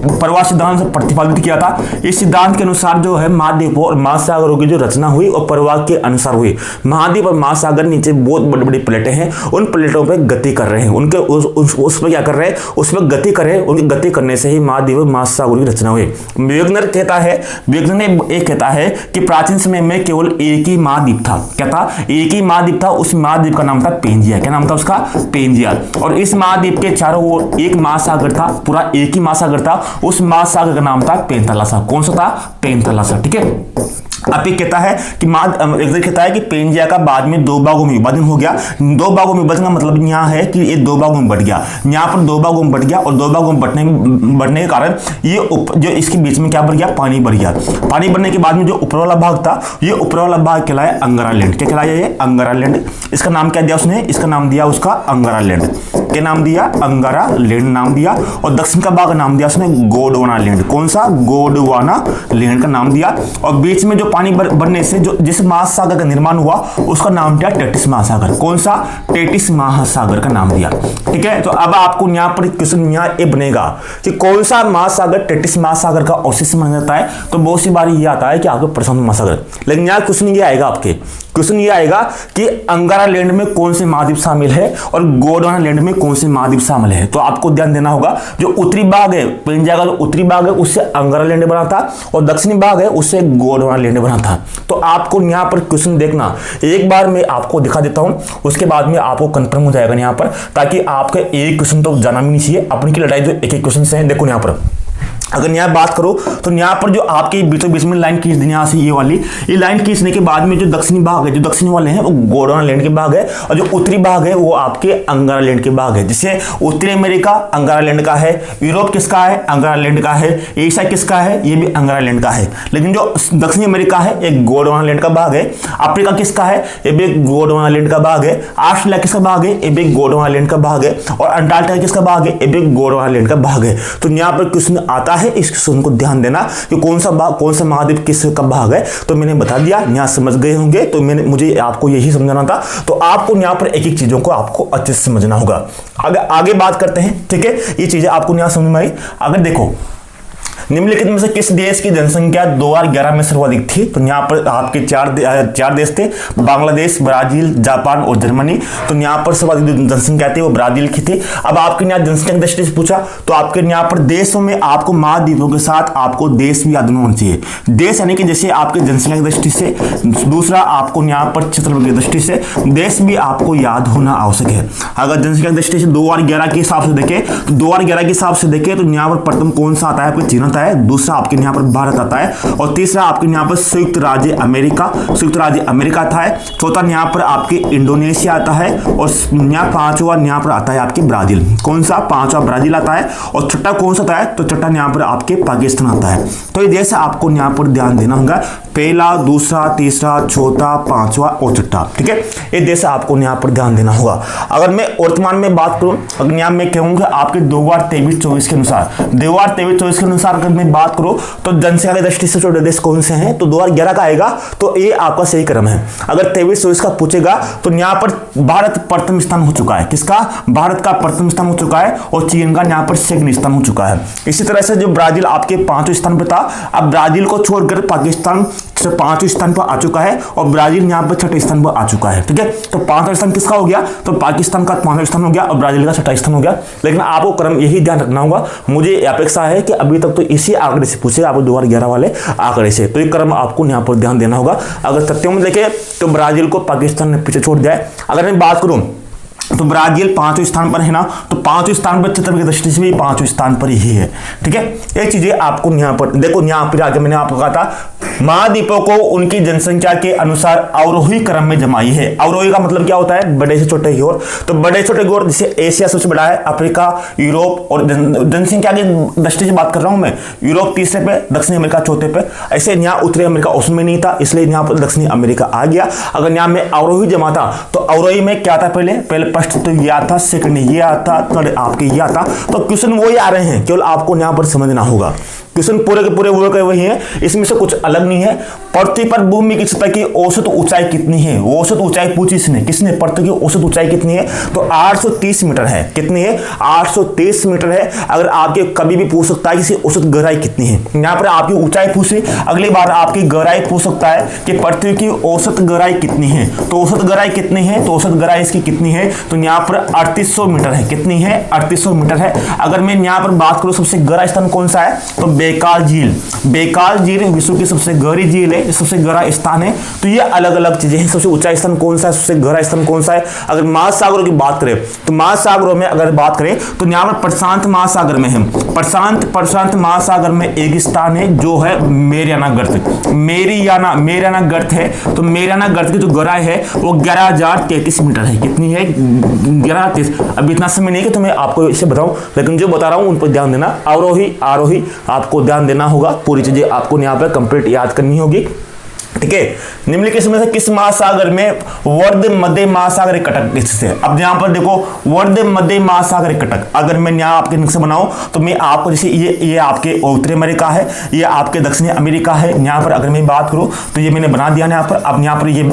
प्रवाह सिद्धांत प्रतिपादित किया था। इस सिद्धांत के अनुसार जो है महाद्वीपों और महासागरों की जो रचना हुई और प्रवाह के अनुसार हुई। महाद्वीप और महासागर नीचे बहुत बड़ी बड़ी प्लेटें हैं, उन प्लेटों पे गति कर रहे हैं, उनके उसमें क्या कर रहे हैं? उसमें गति कर रहे हैं। उनकी गति करने से ही महाद्वीप और महासागर की रचना हुई। विवेकानंद कहता है कि प्राचीन समय में केवल एक ही महाद्वीप था। क्या था? एक ही महाद्वीप था। उस महाद्वीप का नाम था पेंजिया। क्या नाम था उसका? पेंजिया। और इस महाद्वीप के चारों ओर एक महासागर था, पूरा एक ही महासागर था। उस महासागर का नाम था पेंथालासा। कौन सा था? पेंथालासा। ठीक है। अब ये कहता है कि पेंजिया का बाद में 2 भागों में विभाजन हो गया। 2 भागों में विभाजन का मतलब यहाँ है कि ये 2 भागों में बट गया। यहाँ पर 2 भागों में बट गया, और 2 भागों में बढ़ने के कारण ये जो इसके बीच में क्या बढ़ गया? पानी बढ़ गया। पानी बढ़ने के बाद में जो ऊपर वाला भाग था, ये ऊपर वाला भाग कहलाया अंगारा लैंड। क्या कहलाया? ये अंगारा लैंड। इसका नाम क्या दिया उसने? इसका नाम दिया उसका अंगारा लैंड। क्या नाम दिया? अंगारा लैंड नाम दिया। और दक्षिण का भाग नाम दिया उसने गोंडवाना लैंड। कौन सा? गोंडवाना लैंड का नाम दिया। और बीच में जो पानी बढ़ने से जो जिस महासागर का निर्माण हुआ उसका नाम दिया टेटिस महासागर। कौन सा? टेटिस महासागर का नाम दिया। ठीक है। तो अब आपको यहाँ पर क्वेश्चन यहाँ ये बनेगा कि कौन सा महासागर टेटिस महासागर का अवशिष्ट माना जाता है? तो बहुत सी बार ये आता है कि आपको प्रशांत महासागर, लेकिन यहाँ क्वेश्चन ये आएगा आपके, क्वेश्चन ये आएगा कि अंगारा लैंड में कौन से महाद्वीप शामिल है और गोंडवाना लैंड में कौन से महाद्वीप शामिल है। तो आपको ध्यान देना होगा, जो उत्तरी भाग है पेंजिया का, जो उत्तरी भाग है उससे अंगारा लैंड बना था, और दक्षिणी भाग है उससे गोंडवाना लैंड बना था। तो आपको यहाँ पर क्वेश्चन देखना, एक बार मैं आपको दिखा देता हूँ, उसके बाद में आपको कंफर्म हो जाएगा यहाँ पर, ताकि आपका एक क्वेश्चन तो जाना भी नहीं चाहिए। अपनी की लड़ाई जो एक क्वेश्चन है, देखो यहाँ पर अगर यहाँ बात करो तो यहाँ पर जो आपके बीचों बीच में लाइन खींच दी यहाँ से, ये लाइन खींचने के बाद में जो दक्षिणी भाग है, जो दक्षिणी वाले हैं वो गोंडवाना लैंड के भाग है, और जो उत्तरी भाग है वो आपके अंगारा लैंड के भाग है। जिसे उत्तरी अमेरिका अंगारा लैंड का है, यूरोप किसका है, अंगारा लैंड का है, एशिया किसका है, ये भी अंगारा लैंड का है। लेकिन जो दक्षिणी अमेरिका है एक गोंडवाना लैंड का भाग है, अफ्रीका किसका है, ये भी गोंडवाना लैंड का भाग है, ऑस्ट्रेलिया किसका भाग है, ये भी गोंडवाना लैंड का भाग है, और अंटार्कटिका किसका भाग है, ये भी गोंडवाना लैंड का भाग है। तो यहाँ पर क्वेश्चन आता है, इस क्वेश्चन को ध्यान देना कि कौन सा महाद्वीप किस का भाग है। तो मैंने बता दिया, यहाँ समझ गए होंगे। तो मुझे आपको यही समझाना था। तो आपको यहाँ पर एक एक चीजों को आपको अच्छे से समझना होगा। आगे बात करते हैं, ठीक है। ये चीजें आपको यहाँ समझ में आई। अगर देखो निम्नलिखित में से किस देश की जनसंख्या 2011 में सर्वाधिक थी, तो यहाँ पर आपके चार देश थे, बांग्लादेश, ब्राजील, जापान और जर्मनी। तो यहाँ पर सर्वाधिक जनसंख्या थी वो ब्राजील की थी। अब आपके यहाँ जनसंख्या की दृष्टि से पूछा तो आपके यहाँ पर देशों में आपको महाद्वीपों के साथ आपको देश भी याद होना चाहिए। देश यानी कि जैसे आपके जनसंख्या की दृष्टि से, दूसरा आपको यहाँ पर क्षेत्रफल की दृष्टि से देश भी आपको याद होना आवश्यक है। अगर जनसंख्या की दृष्टि से 2011 के हिसाब से देखें तो 2011 के हिसाब से देखें तो यहाँ पर प्रथम कौन सा आता है, आपको चीन आता है, दूसरा आपके यहाँ पर भारत आता है, और तीसरा आपके यहाँ पर संयुक्त राज्य अमेरिका आता है, चौथा यहाँ पर आपके इंडोनेशिया आता है, और यहाँ पांचवा यहाँ पर आता है आपके ब्राजील। कौन सा, पांचवा ब्राजील आता है, और छठा कौन सा आता है, तो छठा यहाँ पर आपके पाकिस्तान आता है। तो ये देश आपको यहाँ पर ध्यान देना होगा, पहला, दूसरा, तीसरा, चौथा, पांचवा और छठा, ठीक है। ये देश आपको यहाँ पर ध्यान देना होगा। अगर मैं वर्तमान में बात करूं, अगर यहाँ मैं कहूंगा आपके 2023-24 के अनुसार, 2023-24 के अनुसार अगर मैं बात करूं तो जनसंख्या की दृष्टि से छोटे देश कौन से हैं, तो 2011 का आएगा, तो ये आपका सही क्रम है। अगर 23-24 का पूछेगा तो यहाँ पर भारत प्रथम स्थान हो चुका है। किसका, भारत का प्रथम स्थान हो चुका है, और चीन का यहाँ पर सेकंड स्थान हो चुका है। इसी तरह से जो ब्राजील आपके 5वें स्थान पर था, अब ब्राजील को छोड़कर पाकिस्तान 5वें स्थान पर आ चुका है, और ब्राजील यहाँ पर 6ठे स्थान पर आ चुका है, ठीक है। तो 5वां स्थान किसका हो गया, तो पाकिस्तान का 5वां स्थान हो गया, और ब्राजील का 6ठा स्थान हो गया। लेकिन आपको क्रम यही ध्यान रखना होगा। मुझे अपेक्षा है कि अभी तक तो इसी आंकड़े से पूछेगा, आपको 2011 वाले आंकड़े से, तो ये क्रम आपको यहाँ पर ध्यान देना होगा। अगर तथ्यों में देखें तो ब्राजील को पाकिस्तान ने पीछे छोड़ दिया है। अगर मैं बात करूं तो ब्राजील 5वें स्थान पर है ना, तो 5वें स्थान पर क्षेत्रफल की दृष्टि से भी 5वें स्थान पर ही है, ठीक है। ये चीजें आपको यहाँ पर देखो, यहाँ पर आगे मैंने आपको कहा था महाद्वीपों को उनकी जनसंख्या के अनुसार अवरोही क्रम में जमाई है। अवरोही का मतलब क्या होता है, बड़े से छोटे की ओर। तो बड़े छोटे की ओर जैसे एशिया सबसे बड़ा है, अफ्रीका, यूरोप, और जनसंख्या की दृष्टि से बात कर रहा हूं मैं, यूरोप तीसरे पे, दक्षिणी अमेरिका चौथे पे। ऐसे यहाँ उत्तरी अमेरिका उसमें नहीं था, इसलिए यहाँ पर दक्षिणी अमेरिका आ गया। अगर यहाँ में अवरोही जमाता तो अवरोही में क्या था, पहले फर्स्ट तो ये आता, सेकंड ये आता, थर्ड आपके ये आता। तो क्वेश्चन वही आ रहे हैं, केवल आपको यहाँ पर समझना होगा। क्वेश्चन पूरे के पूरे वही है, इसमें से कुछ अलग नहीं है। पृथ्वी पर भूमि की सतह की औसत ऊंचाई कितनी है, औसत ऊंचाई पूछी इसने, किसने, पृथ्वी की औसत ऊंचाई कितनी है, तो 830 मीटर है। कितनी है, 830 मीटर है। अगर आपके कभी भी पूछ सकता है कि औसत गहराई कितनी है, यहाँ पर आपकी ऊंचाई पूछे, अगली बार आपकी गहराई पूछ सकता है कि पृथ्वी की औसत गहराई कितनी है। तो औसत गहराई कितनी है, तो औसत गहराई इसकी कितनी है, तो यहाँ पर 3800 मीटर है। कितनी है, 3800 मीटर है। अगर मैं यहाँ पर बात करूँ सबसे गहरा स्थान कौन सा है, तो बेकाल झील विश्व की सबसे गहरी झील है, सबसे गहरा स्थान है। तो ये अलग अलग चीजें हैं। सबसे ऊंचा स्थान कौन सा है, सबसे गहरा स्थान कौन सा है। अगर महासागरों की बात करें तो महासागरों में अगर बात करें तो यहाँ पर प्रशांत महासागर में है, प्रशांत महासागर में एक स्थान है जो है मेरियाना गर्त। मेरियाना गर्त है। तो मेरियाना गर्त की जो गहराई है वो 11,033 मीटर है। कितनी है, 11,033। अब इतना समय नहीं कि तो मैं आपको इसे बताऊं, लेकिन जो बता रहा हूं उन पर ध्यान देना। अवरोही आरोही आपको ध्यान देना होगा, पूरी चीजें आपको यहाँ पर कंप्लीट याद करनी होगी, ठीक है। निम्नलिखित में से किस महासागर में वर्ध मध्य महासागर कटक स्थित है। अब यहाँ पर देखो वर्ध मध्य महासागर कटक, अगर मैं यहाँ आपके नक्शा बनाऊं तो मैं आपको जैसे ये आपके उत्तरी अमेरिका है, ये आपके दक्षिणी अमेरिका है। यहाँ पर अगर मैं बात करूं तो ये मैंने बना दिया यहाँ पर। अब यहाँ पर ये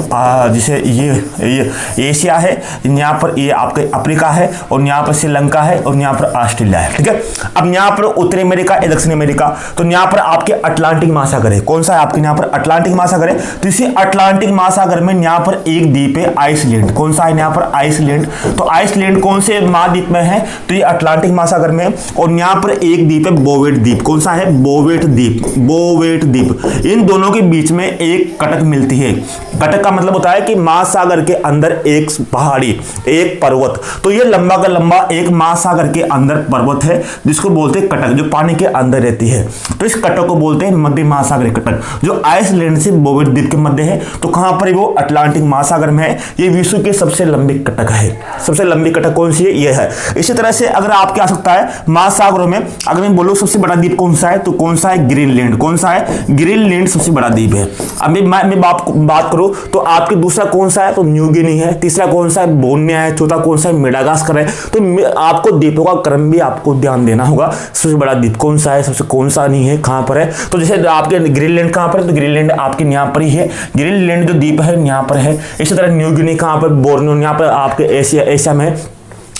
जैसे ये एशिया है, यहाँ पर ये आपके अफ्रीका है, और यहाँ पर श्रीलंका है, और यहाँ पर ऑस्ट्रेलिया है, ठीक है। अब यहाँ पर उत्तरी अमेरिका, दक्षिणी अमेरिका, तो यहाँ पर आपके अटलांटिक महासागर है। कौन सा है आपके यहाँ पर, अटलांटिक महासागर करें तो इसी अटलांटिक महासागर में यहाँ पर एक द्वीप है आइसलैंड। कौन सा है यहाँ पर? आइसलैंड। तो आइसलैंड कौन से महाद्वीप में है? तो ये अटलांटिक महासागर में। और यहाँ पर एक द्वीप है बोवेट द्वीप। कौन सा है? बोवेट द्वीप। बोवेट द्वीप। इन दोनों के बीच में एक कटक मिलती है। कटक का मतलब होता है कि महासागर के अंदर एक पहाड़ी, एक पर्वत। तो ये लंबा का लंबा एक महासागर के अंदर पर्वत है जिसको बोलते हैं कटक, जो पानी के अंदर रहती है। तो इस कटक को बोलते हैं मध्य महासागरीय कटक, जो आइसलैंड से बोवेट द्वीप के मध्य है। तो कहां पर है वो? अटलांटिक महासागर में है। ये विश्व की सबसे लंबी कटक है। सबसे लंबी कटक कौन सी है? ये है। इसी तरह से अगर आपके आ सकता है महासागरों में, अगर मैं बोलूं सबसे बड़ा द्वीप कौन सा है, तो कौन सा है? ग्रीनलैंड। कौन सा है? ग्रीनलैंड सबसे बड़ा द्वीप है। अभी मैं बात करूं तो आपके दूसरा कौन सा है? तो न्यू गिनी है। तीसरा कौन सा है? बोर्निया है। चौथा कौन सा है? मेडागास्कर है। तो आपको द्वीपों का क्रम भी आपको ध्यान देना होगा। सबसे बड़ा द्वीप कौन सा है, सबसे कौन सा नहीं है, कहां पर है। तो जैसे आपके ग्रीनलैंड कहां पर है? तो ग्रीनलैंड आपके यहाँ पर ही है। ग्रीनलैंड जो द्वीप है यहाँ पर है। इसी तरह न्यू गिनी कहां पर? बोर्नियो यहाँ पर आपके एशिया में है।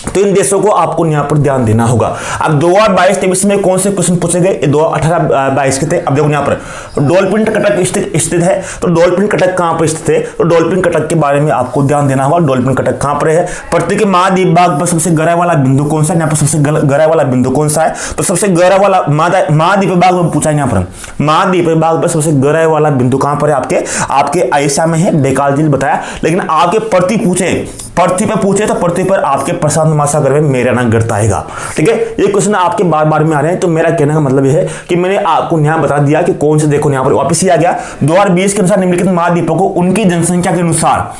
तो इन देशों को आपको यहाँ पर ध्यान देना होगा। अब 2022-23 में कौन से क्वेश्चन पूछे गए? 2018-22 के थे। अब देखो यहाँ पर डॉल्फिन कटक स्थित है। तो डॉल्फिन कटक कहाँ पर स्थित है? तो डॉल्फिन कटक के बारे में आपको ध्यान देना होगा। डॉल्फिन कटक कहाँ पर है? पृथ्वी के महाद्वीप भाग पर सबसे गहरा वाला बिंदु कौन सा है? यहाँ पर सबसे गहरा वाला बिंदु कौन सा है? तो सबसे गहरा वाला महाद्वीप भाग में पूछा है। यहाँ पर महाद्वीप भाग पर सबसे गहरा वाला बिंदु कहाँ पर है? आपके एशिया में है। बेकाल जी ने बताया। लेकिन आपके पृथ्वी पे पूछे तो पृथ्वी पर आपके प्रशांत महासागर में मैरियाना गर्त आएगा। ठीक है, ये क्वेश्चन आपके बार बार में आ रहे हैं। तो मेरा कहने का मतलब यह है कि मैंने आपको यहाँ बता दिया कि कौन से, देखो यहाँ पर वापस ही आ गया। 2020 के अनुसार निम्नलिखित महाद्वीपों को उनकी जनसंख्या के अनुसार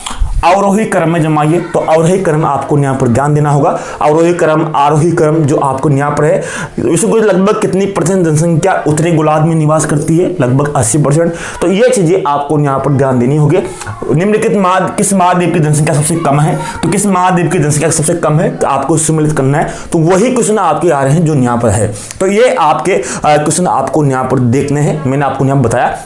अवरोही क्रम में जमाइए। तो अवरोही क्रम आपको यहाँ पर ध्यान देना होगा। अवरोही क्रम, आरोही क्रम जो आपको यहाँ पर है, इसको लगभग कितनी % जनसंख्या उत्तरी गोलार्ध में निवास करती है? लगभग 80%। तो ये चीजें आपको यहाँ पर ध्यान देनी होगी। निम्नलिखित किस महाद्वीप की जनसंख्या सबसे कम है? तो किस महाद्वीप की जनसंख्या सबसे कम है? तो आपको सम्मिलित करना है। तो वही क्वेश्चन आपके आ रहे हैं जो यहाँ पर है। तो ये आपके क्वेश्चन आपको यहाँ पर देखने हैं। मैंने आपको यहाँ बताया।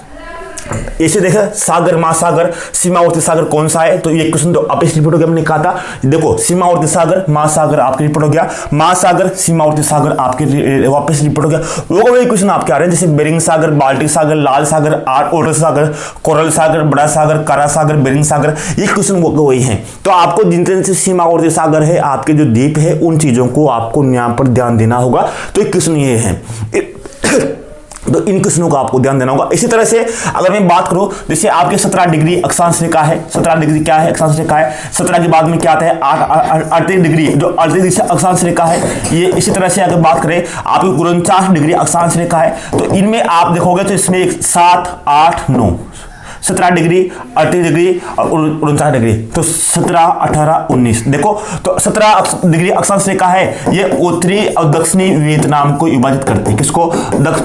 इसे देखा सागर, महासागर, सीमावर्ती सागर कौन सा है? तो ये क्वेश्चन तो वापस रिपीट हो गया। हमने कहा था देखो सीमावर्ती सागर, महासागर आपके रिपीट हो गया। महासागर, सीमावर्ती सागर आपके वापस रिपीट हो गया। वो वही क्वेश्चन आपके आ रहे हैं, जैसे बेरिंग सागर, बाल्टिक सागर, लाल सागर, ओटर सागर, कोरल सागर, बड़ा सागर, कारा सागर, बेरिंग सागर, ये क्वेश्चन वही है। तो आपको जितने से सीमावर्ती सागर है, आपके जो द्वीप है, उन चीजों को आपको यहाँ पर ध्यान देना होगा। तो ये क्वेश्चन ये है। तो इन क्वेश्चनों का आपको ध्यान देना होगा। इसी तरह से अगर मैं बात करूं, जैसे आपके 17 डिग्री अक्षांश रेखा है। 17 डिग्री क्या है? अक्षांश रेखा है। 17 के बाद में क्या आता है? 38 डिग्री, जो 38 डिग्री अक्षांश रेखा है ये। इसी तरह से अगर बात करें आपकी 49 डिग्री अक्षांश रेखा है। तो इनमें आप देखोगे तो इसमें 7, 8, 9, 17 डिग्री, 38 डिग्री और 49 डिग्री। तो 17, 18, 19 देखो। तो 17 डिग्री अक्षांश रेखा है, ये उत्तरी और दक्षिणी वियतनाम को विभाजित करती है। किसको?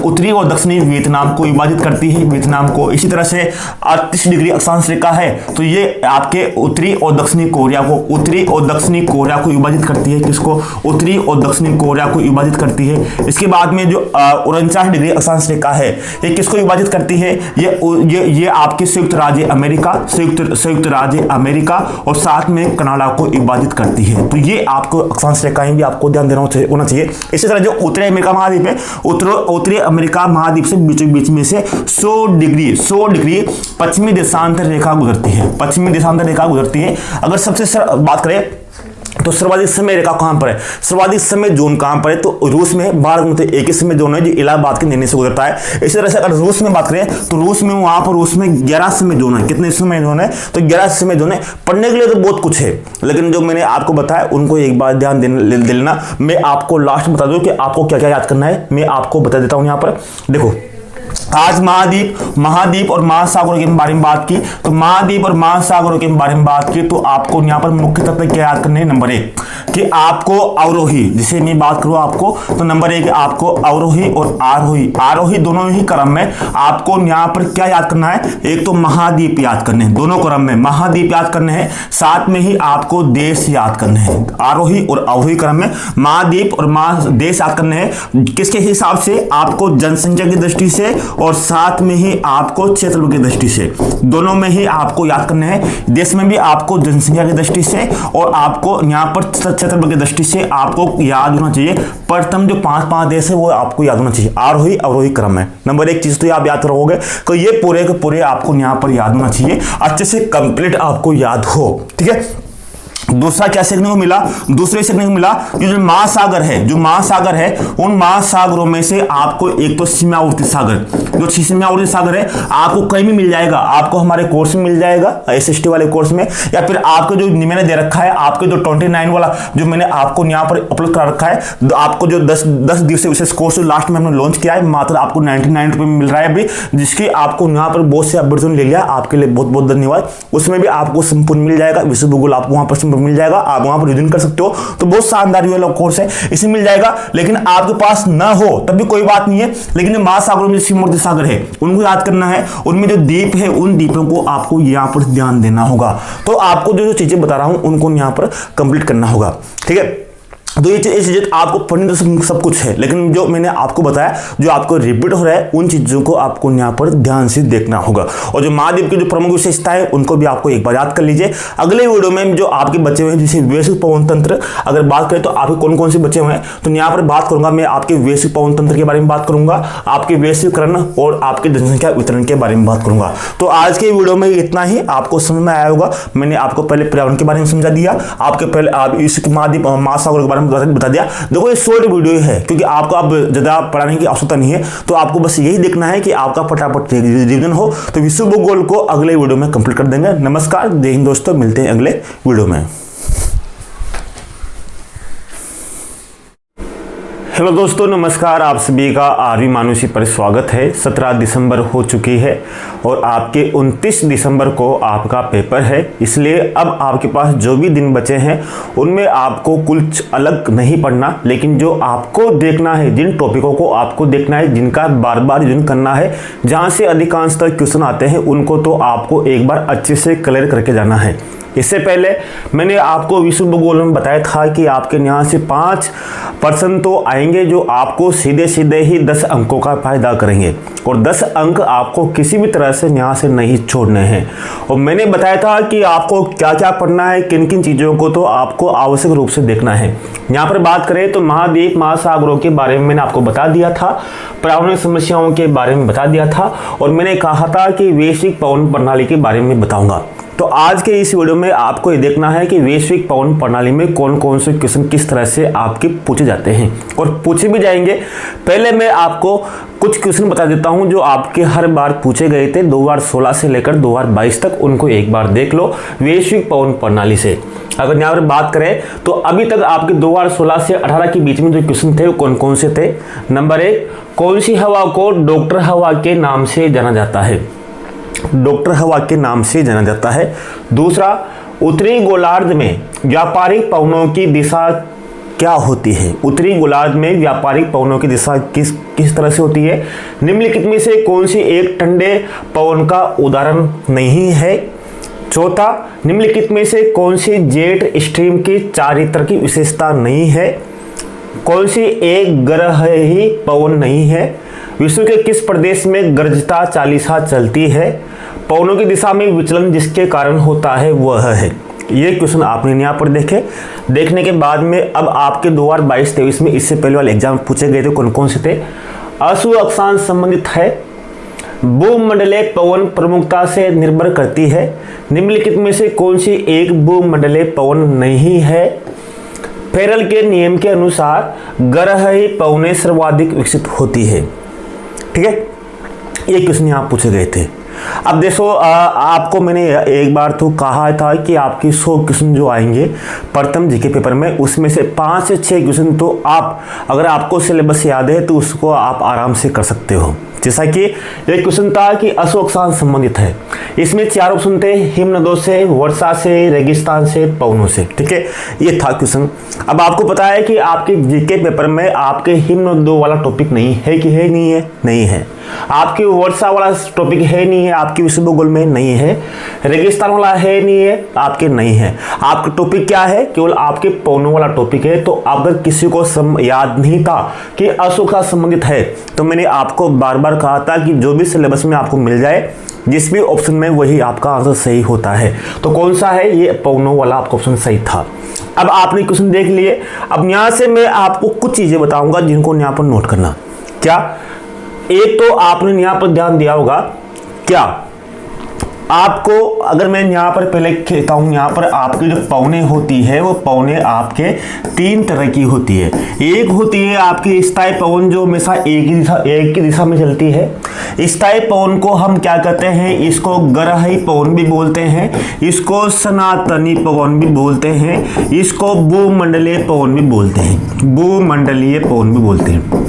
उत्तरी और दक्षिणी वियतनाम को विभाजित करती है, वियतनाम को। इसी तरह से 38 डिग्री अक्षांश रेखा है, तो ये आपके उत्तरी और दक्षिणी कोरिया को, उत्तरी और दक्षिणी कोरिया को विभाजित करती है। किसको? उत्तरी और दक्षिणी कोरिया को विभाजित करती है। इसके बाद में जो 49 डिग्री अक्षांश रेखा है, ये किसको विभाजित करती है? ये आपके संयुक्त राज्य अमेरिका, संयुक्त राज्य अमेरिका और साथ में कनाडा को विभाजित करती है। तो ये आपको अक्षांश रेखाएं भी आपको ध्यान देना होना चाहिए। इसी तरह जो उत्तरी अमेरिका महाद्वीप है, उत्तरी अमेरिका महाद्वीप से बीचों बीच में से 100 डिग्री पश्चिमी देशांतर रेखा गुजरती है। पश्चिमी देशांतर रेखा गुजरती है। अगर सबसे बात करें तो सर्वाधिक समय रेखा कहां पर है? सर्वाधिक समय जोन कहां पर है? तो रूस में है। भारत में एक ही समय जोन है जो इलाहाबाद के निर्णय से गुजरता है। इसी तरह से अगर रूस में बात करें तो रूस में वहां पर रूस में 11 समय जोन है। कितने समय जोन है? तो 11 समय जोन है। पढ़ने के लिए तो बहुत कुछ है, लेकिन जो मैंने आपको बताया उनको एक बार ध्यान देना। मैं आपको लास्ट बता दूं कि आपको क्या क्या याद करना है। मैं आपको बता देता हूं। यहाँ पर देखो, आज महाद्वीप और महासागरों के बारे में बात की। तो महाद्वीप और महासागरों के बारे में बात की तो आपको यहाँ पर मुख्य तत्व क्या याद करने हैं? नंबर 1 कि आपको अवरोही, जिसे मैं बात करूं आपको, तो नंबर 1 आपको अवरोही और आरोही दोनों ही क्रम में आपको यहाँ पर क्या याद करना है? एक तो महाद्वीप याद करने हैं, दोनों क्रम में महाद्वीप याद करने हैं, साथ में ही आपको देश याद करने हैं। आरोही और अवरोही क्रम में महाद्वीप और देश याद करने हैं। किसके हिसाब से? आपको जनसंख्या की दृष्टि से और साथ में ही आपको क्षेत्र की दृष्टि से, दोनों में ही आपको याद करना है। देश में भी आपको जनसंख्या की दृष्टि से और आपको यहाँ पर क्षेत्र की दृष्टि से आपको याद होना चाहिए। प्रथम जो 5 देश है वो आपको याद होना चाहिए, आरोही अवरोही क्रम है। नंबर 1 चीज तो आप याद रखोगे, तो ये पूरे के पूरे आपको यहाँ पर याद होना चाहिए, अच्छे से कंप्लीट आपको याद हो। ठीक है, दूसरा क्या सीखने को मिला, दूसरे सीखने को मिला जो महासागर है, जो महासागर है उन महासागरों में से आपको एक तो सीमावर्ती सागर, जो सीमावर्ती सागर है आपको कहीं भी मिल जाएगा, आपको हमारे कोर्स में मिल जाएगा SST वाले कोर्स में, या फिर आपको जो मैंने दे रखा है, आपके जो 29 वाला जो मैंने आपको यहाँ पर अपलोड करा रखा है, आपको जो 10 दिवसीय विशेष कोर्स लास्ट में हमने लॉन्च किया है, मात्र आपको 99 रुपये में मिल रहा है अभी, जिसकी आपको यहाँ पर बहुत से अपडेट्स ले लिया, आपके लिए बहुत बहुत धन्यवाद। उसमें भी आपको संपूर्ण मिल जाएगा, विश्व भूगोल आपको वहाँ पर मिल जाएगा, आप वहां पर रिवीजन कर सकते हो। तो बहुत शानदार वाला कोर्स है, इसे मिल जाएगा। लेकिन आपके पास ना हो तब भी कोई बात नहीं है, लेकिन जो महासागरों में सीमावर्ती सागर है उनको याद करना है, उनमें जो द्वीप है उन द्वीपों को आपको यहाँ पर ध्यान देना होगा। तो आपको जो चीजें बता रहा हूं उनको यहाँ पर कंप्लीट करना होगा। ठीक है, तो ये चीज़ आपको पढ़ने तो सब कुछ है, लेकिन जो मैंने आपको बताया जो आपको रिपीट हो रहा है उन चीज़ों को आपको यहाँ पर ध्यान से देखना होगा। और जो महाद्वीप की जो प्रमुख विशेषताएं है उनको भी आपको एक बार याद कर लीजिए। अगले वीडियो में जो आपके बचे हुए हैं, जैसे वैश्विक पवन तंत्र अगर बात करें तो आपके कौन कौन से बचे हुए हैं, तो यहाँ पर बात करूंगा मैं आपके वैश्विक पवन तंत्र के बारे में बात करूंगा, आपके वैश्वीकरण और आपके जनसंख्या वितरण के बारे में बात करूंगा। तो आज के वीडियो में इतना ही, आपको समझ में आया होगा। मैंने आपको पहले पर्यावरण के बारे में समझा दिया, आपके पहले आप इस महाद्वीप महासागर के बारे में बता दिया। देखो ये शॉर्ट वीडियो है, क्योंकि आपको अब ज्यादा पढ़ाने की आवश्यकता नहीं है, तो आपको बस यही देखना है कि आपका फटाफट रिवीजन हो। तो विश्व भूगोल को अगले वीडियो में कंप्लीट कर देंगे। नमस्कार, जय हिंद दोस्तों, मिलते हैं अगले वीडियो में। हेलो दोस्तों, नमस्कार। आप सभी का आरवी मानुषी पर स्वागत है। 17 दिसंबर हो चुकी है और आपके 29 दिसंबर को आपका पेपर है, इसलिए अब आपके पास जो भी दिन बचे हैं उनमें आपको कुछ अलग नहीं पढ़ना, लेकिन जो आपको देखना है, जिन टॉपिकों को आपको देखना है, जिनका बार बार रिवीजन करना है, जहाँ से अधिकांशतः क्वेश्चन आते हैं, उनको तो आपको एक बार अच्छे से क्लियर करके जाना है। इससे पहले मैंने आपको विश्व भूगोल में बताया था कि आपके यहाँ से 5% तो आएंगे जो आपको सीधे सीधे ही 10 अंकों का फायदा करेंगे, और 10 अंक आपको किसी भी तरह से यहाँ से नहीं छोड़ने हैं। और मैंने बताया था कि आपको क्या क्या पढ़ना है, किन किन चीज़ों को तो आपको आवश्यक रूप से देखना है। यहाँ पर बात करें तो महाद्वीप महासागरों के बारे में मैंने आपको बता दिया था, पर्यावरण समस्याओं के बारे में बता दिया था, और मैंने कहा था कि वैश्विक पवन प्रणाली के बारे में बताऊंगा। तो आज के इस वीडियो में आपको ये देखना है कि वैश्विक पवन प्रणाली में कौन कौन से क्वेश्चन किस तरह से आपके पूछे जाते हैं और पूछे भी जाएंगे। पहले मैं आपको कुछ क्वेश्चन बता देता हूं जो आपके हर बार पूछे गए थे 2016 से लेकर 2022 तक, उनको एक बार देख लो वैश्विक पवन प्रणाली से। अगर यहाँ पर बात करें तो अभी तक आपके 2016 से 18 के बीच में जो क्वेश्चन थे वो कौन कौन से थे। नंबर 1, कौन सी हवा को डॉक्टर हवा के नाम से जाना जाता है? डॉक्टर हवा के नाम से जाना जाता है। दूसरा, उत्तरी गोलार्ध में व्यापारिक पवनों की दिशा क्या होती है? उत्तरी गोलार्ध में व्यापारिक पवनों की दिशा किस तरह से होती है? निम्नलिखित में से कौन सी एक ठंडे पवन का उदाहरण नहीं है? चौथा, निम्नलिखित में से कौन सी जेट स्ट्रीम की चारित्र की विशेषता नहीं है? कौन सी एक ग्रही पवन नहीं है? विश्व के किस प्रदेश में गर्जता चालीसा चलती है? पवनों की दिशा में विचलन जिसके कारण होता है वह है। ये क्वेश्चन आपने यहाँ पर देखने के बाद में अब आपके 2022-23 में इससे पहले वाले एग्जाम पूछे गए थे, कौन कौन से थे? अशु अक्षांश संबंधित है। भूमंडलीय पवन प्रमुखता से निर्भर करती है। निम्नलिखित में से कौन सी एक भूमंडलीय पवन नहीं है? फेरल के नियम के अनुसार ग्रही पवनें सर्वाधिक विकसित होती है। ठीक है, ये क्वेश्चन यहाँ पूछे गए थे। अब देखो आपको मैंने एक बार तो कहा था कि आपके 100 क्वेश्चन जो आएंगे प्रथम जीके पेपर में, उसमें से 5 से 6 क्वेश्चन तो आप, अगर आपको सिलेबस याद है तो उसको आप आराम से कर सकते हो। जैसा कि एक क्वेश्चन था कि अशु अक्षांश संबंधित है, इसमें 4 ऑप्शन थे, हिमनदों से, वर्षा से, रेगिस्तान से, पवनों से। ठीक है, ये था क्वेश्चन। अब आपको पता है कि आपके जीके पेपर में आपके हिमनदों वाला टॉपिक नहीं है कि है, नहीं है, नहीं है। आपके वर्षा वाला टॉपिक है, नहीं है, आपके विश्व भूगोल में नहीं है। रेगिस्तान वाला है, नहीं है, आपके नहीं है। आपका टॉपिक क्या है? केवल आपके पवनों वाला टॉपिक है। तो अगर किसी को याद नहीं था कि अशु का संबंधित है, तो मैंने आपको बार बार बार कहा था कि जो भी सिलेबस में आपको मिल जाए, जिस भी ऑप्शन में, वही आपका आंसर सही होता है। तो कौन सा है? ये पौनों वाला आपका ऑप्शन सही था। अब आपने क्वेश्चन देख लिए। अब यहाँ से मैं आपको कुछ चीजें बताऊंगा जिनको यहाँ पर नोट करना। क्या? एक तो आपने यहाँ पर ध्यान दिया होगा, क्या आपको, अगर मैं यहाँ पर पहले कहता हूँ, यहाँ पर आपकी जो पौने होती है वो पौने आपके 3 तरह की होती है। एक होती है आपकी स्थायी पवन जो हमेशा एक की दिशा में चलती है। स्थायी पवन को हम क्या कहते हैं? इसको ग्रही पवन भी बोलते हैं, इसको सनातनी पवन भी बोलते हैं, इसको भूमंडलीय पवन भी बोलते हैं, भूमंडलीय पवन भी बोलते हैं।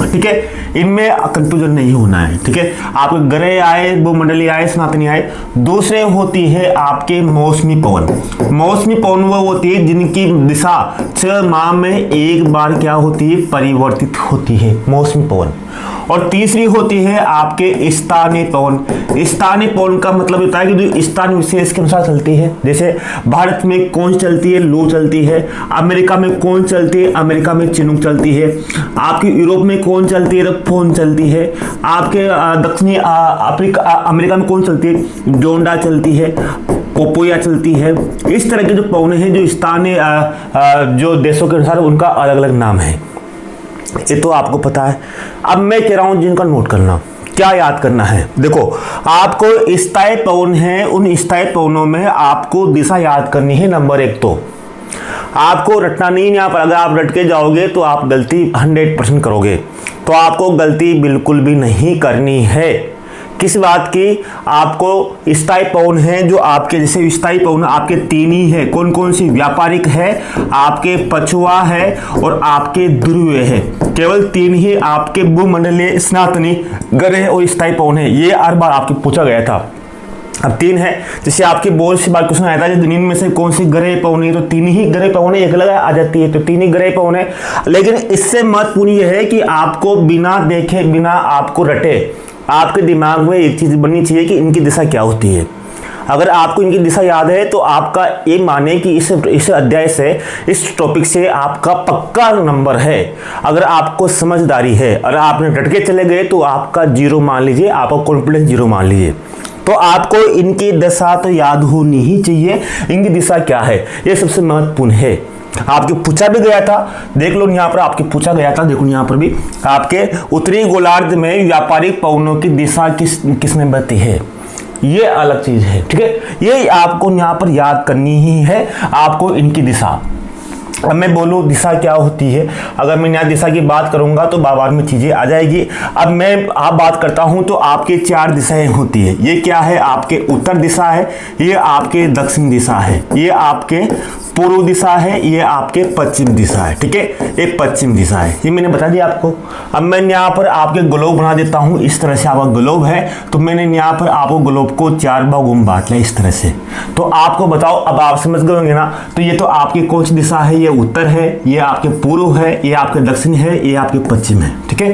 ठीक है, इनमें कंफ्यूजन नहीं होना है। ठीक है, आपके ग्रह आए, भूमंडलीय आए, सनातनी आए। दूसरे होती है आपके मौसमी पवन। मौसमी पवन वो होती है जिनकी दिशा 6 माह में एक बार क्या होती है? परिवर्तित होती है, मौसमी पवन। और तीसरी होती है आपके स्थानीय पवन। स्थानीय पवन का मतलब होता है कि जो स्थान विशेष के अनुसार चलती है। जैसे भारत में कौन चलती है? लू चलती है। अमेरिका में कौन चलती है? अमेरिका में चिनूक चलती है। आपकी यूरोप में कौन चलती है? फोन चलती है। आपके दक्षिणी अफ्रीका अमेरिका में कौन चलती है? जोंडा चलती है, पोपोया चलती है। इस तरह के जो पवने हैं जो स्थानीय जो देशों के अनुसार उनका अलग अलग नाम है, ये तो आपको पता है। अब मैं कह रहा हूं जिनका नोट करना, क्या याद करना है? देखो, आपको स्थायी पवन है, उन स्थायी पवनों में आपको दिशा याद करनी है। नंबर 1 तो आपको रटना नहीं। यहाँ पर अगर आप रट के जाओगे तो आप गलती 100% करोगे। तो आपको गलती बिल्कुल भी नहीं करनी है। किस बात की? आपको स्थायी पवन है जो आपके, जैसे स्थायी पवन आपके 3 ही है। कौन कौन सी? व्यापारिक है, आपके पछुआ है और आपके ध्रुवीय है। केवल 3 ही आपके भूमंडलीय, सनातनी, ग्रह और स्थायी पवन है। ये हर बार आपके पूछा गया था। अब 3 है, जैसे आपके बहुत सी बार क्वेश्चन आया था जमीन में से कौन सी ग्रह पवन है, तो 3 ही ग्रह पवन है, एक अलग आ जाती है, तो 3 ही ग्रह पवन है। लेकिन इससे महत्वपूर्ण यह है कि आपको बिना देखे, बिना आपको रटे, आपके दिमाग में एक चीज बननी चाहिए कि इनकी दिशा क्या होती है। अगर आपको इनकी दिशा याद है तो आपका ये माने कि इस अध्याय से, इस टॉपिक से आपका पक्का नंबर है। अगर आपको समझदारी है, अगर आपने रट के चले गए तो आपका 0 मान लीजिए, आपका कॉन्फिडेंस 0 मान लीजिए। तो आपको इनकी दिशा तो याद होनी ही चाहिए। इनकी दिशा क्या है, ये सबसे महत्वपूर्ण है। आपके पूछा भी गया था, देख लो यहाँ पर आपके पूछा गया था, देखो यहाँ पर भी आपके उत्तरी गोलार्ध में व्यापारिक पवनों की दिशा किसमें बहती है, ये अलग चीज है। ठीक है, ये आपको यहाँ पर याद करनी ही है, आपको इनकी दिशा। अब मैं बोलूँ दिशा क्या होती है, अगर मैं यहाँ दिशा की बात करूंगा तो बार में चीजें आ जाएगी। अब मैं आप बात करता हूं तो आपके 4 दिशाएं होती है। ये क्या है? आपके उत्तर दिशा है, ये आपके दक्षिण दिशा है, ये आपके पूर्व दिशा है, ये आपके पश्चिम दिशा है। ठीक है, एक पश्चिम दिशा है, ये मैंने बता दिया आपको। अब मैं यहाँ पर आपके ग्लोब बना देता हूँ। इस तरह से आपका ग्लोब है, तो मैंने यहाँ पर आपको ग्लोब को 4 भागों में बांट लिया इस तरह से। तो आपको बताओ, अब आप समझ गए होंगे ना। तो ये तो आपकी कौन सी दिशा है? ये उत्तर है, ये आपके पूर्व है, ये आपके दक्षिण है, ये आपके पश्चिम है। ठीक है,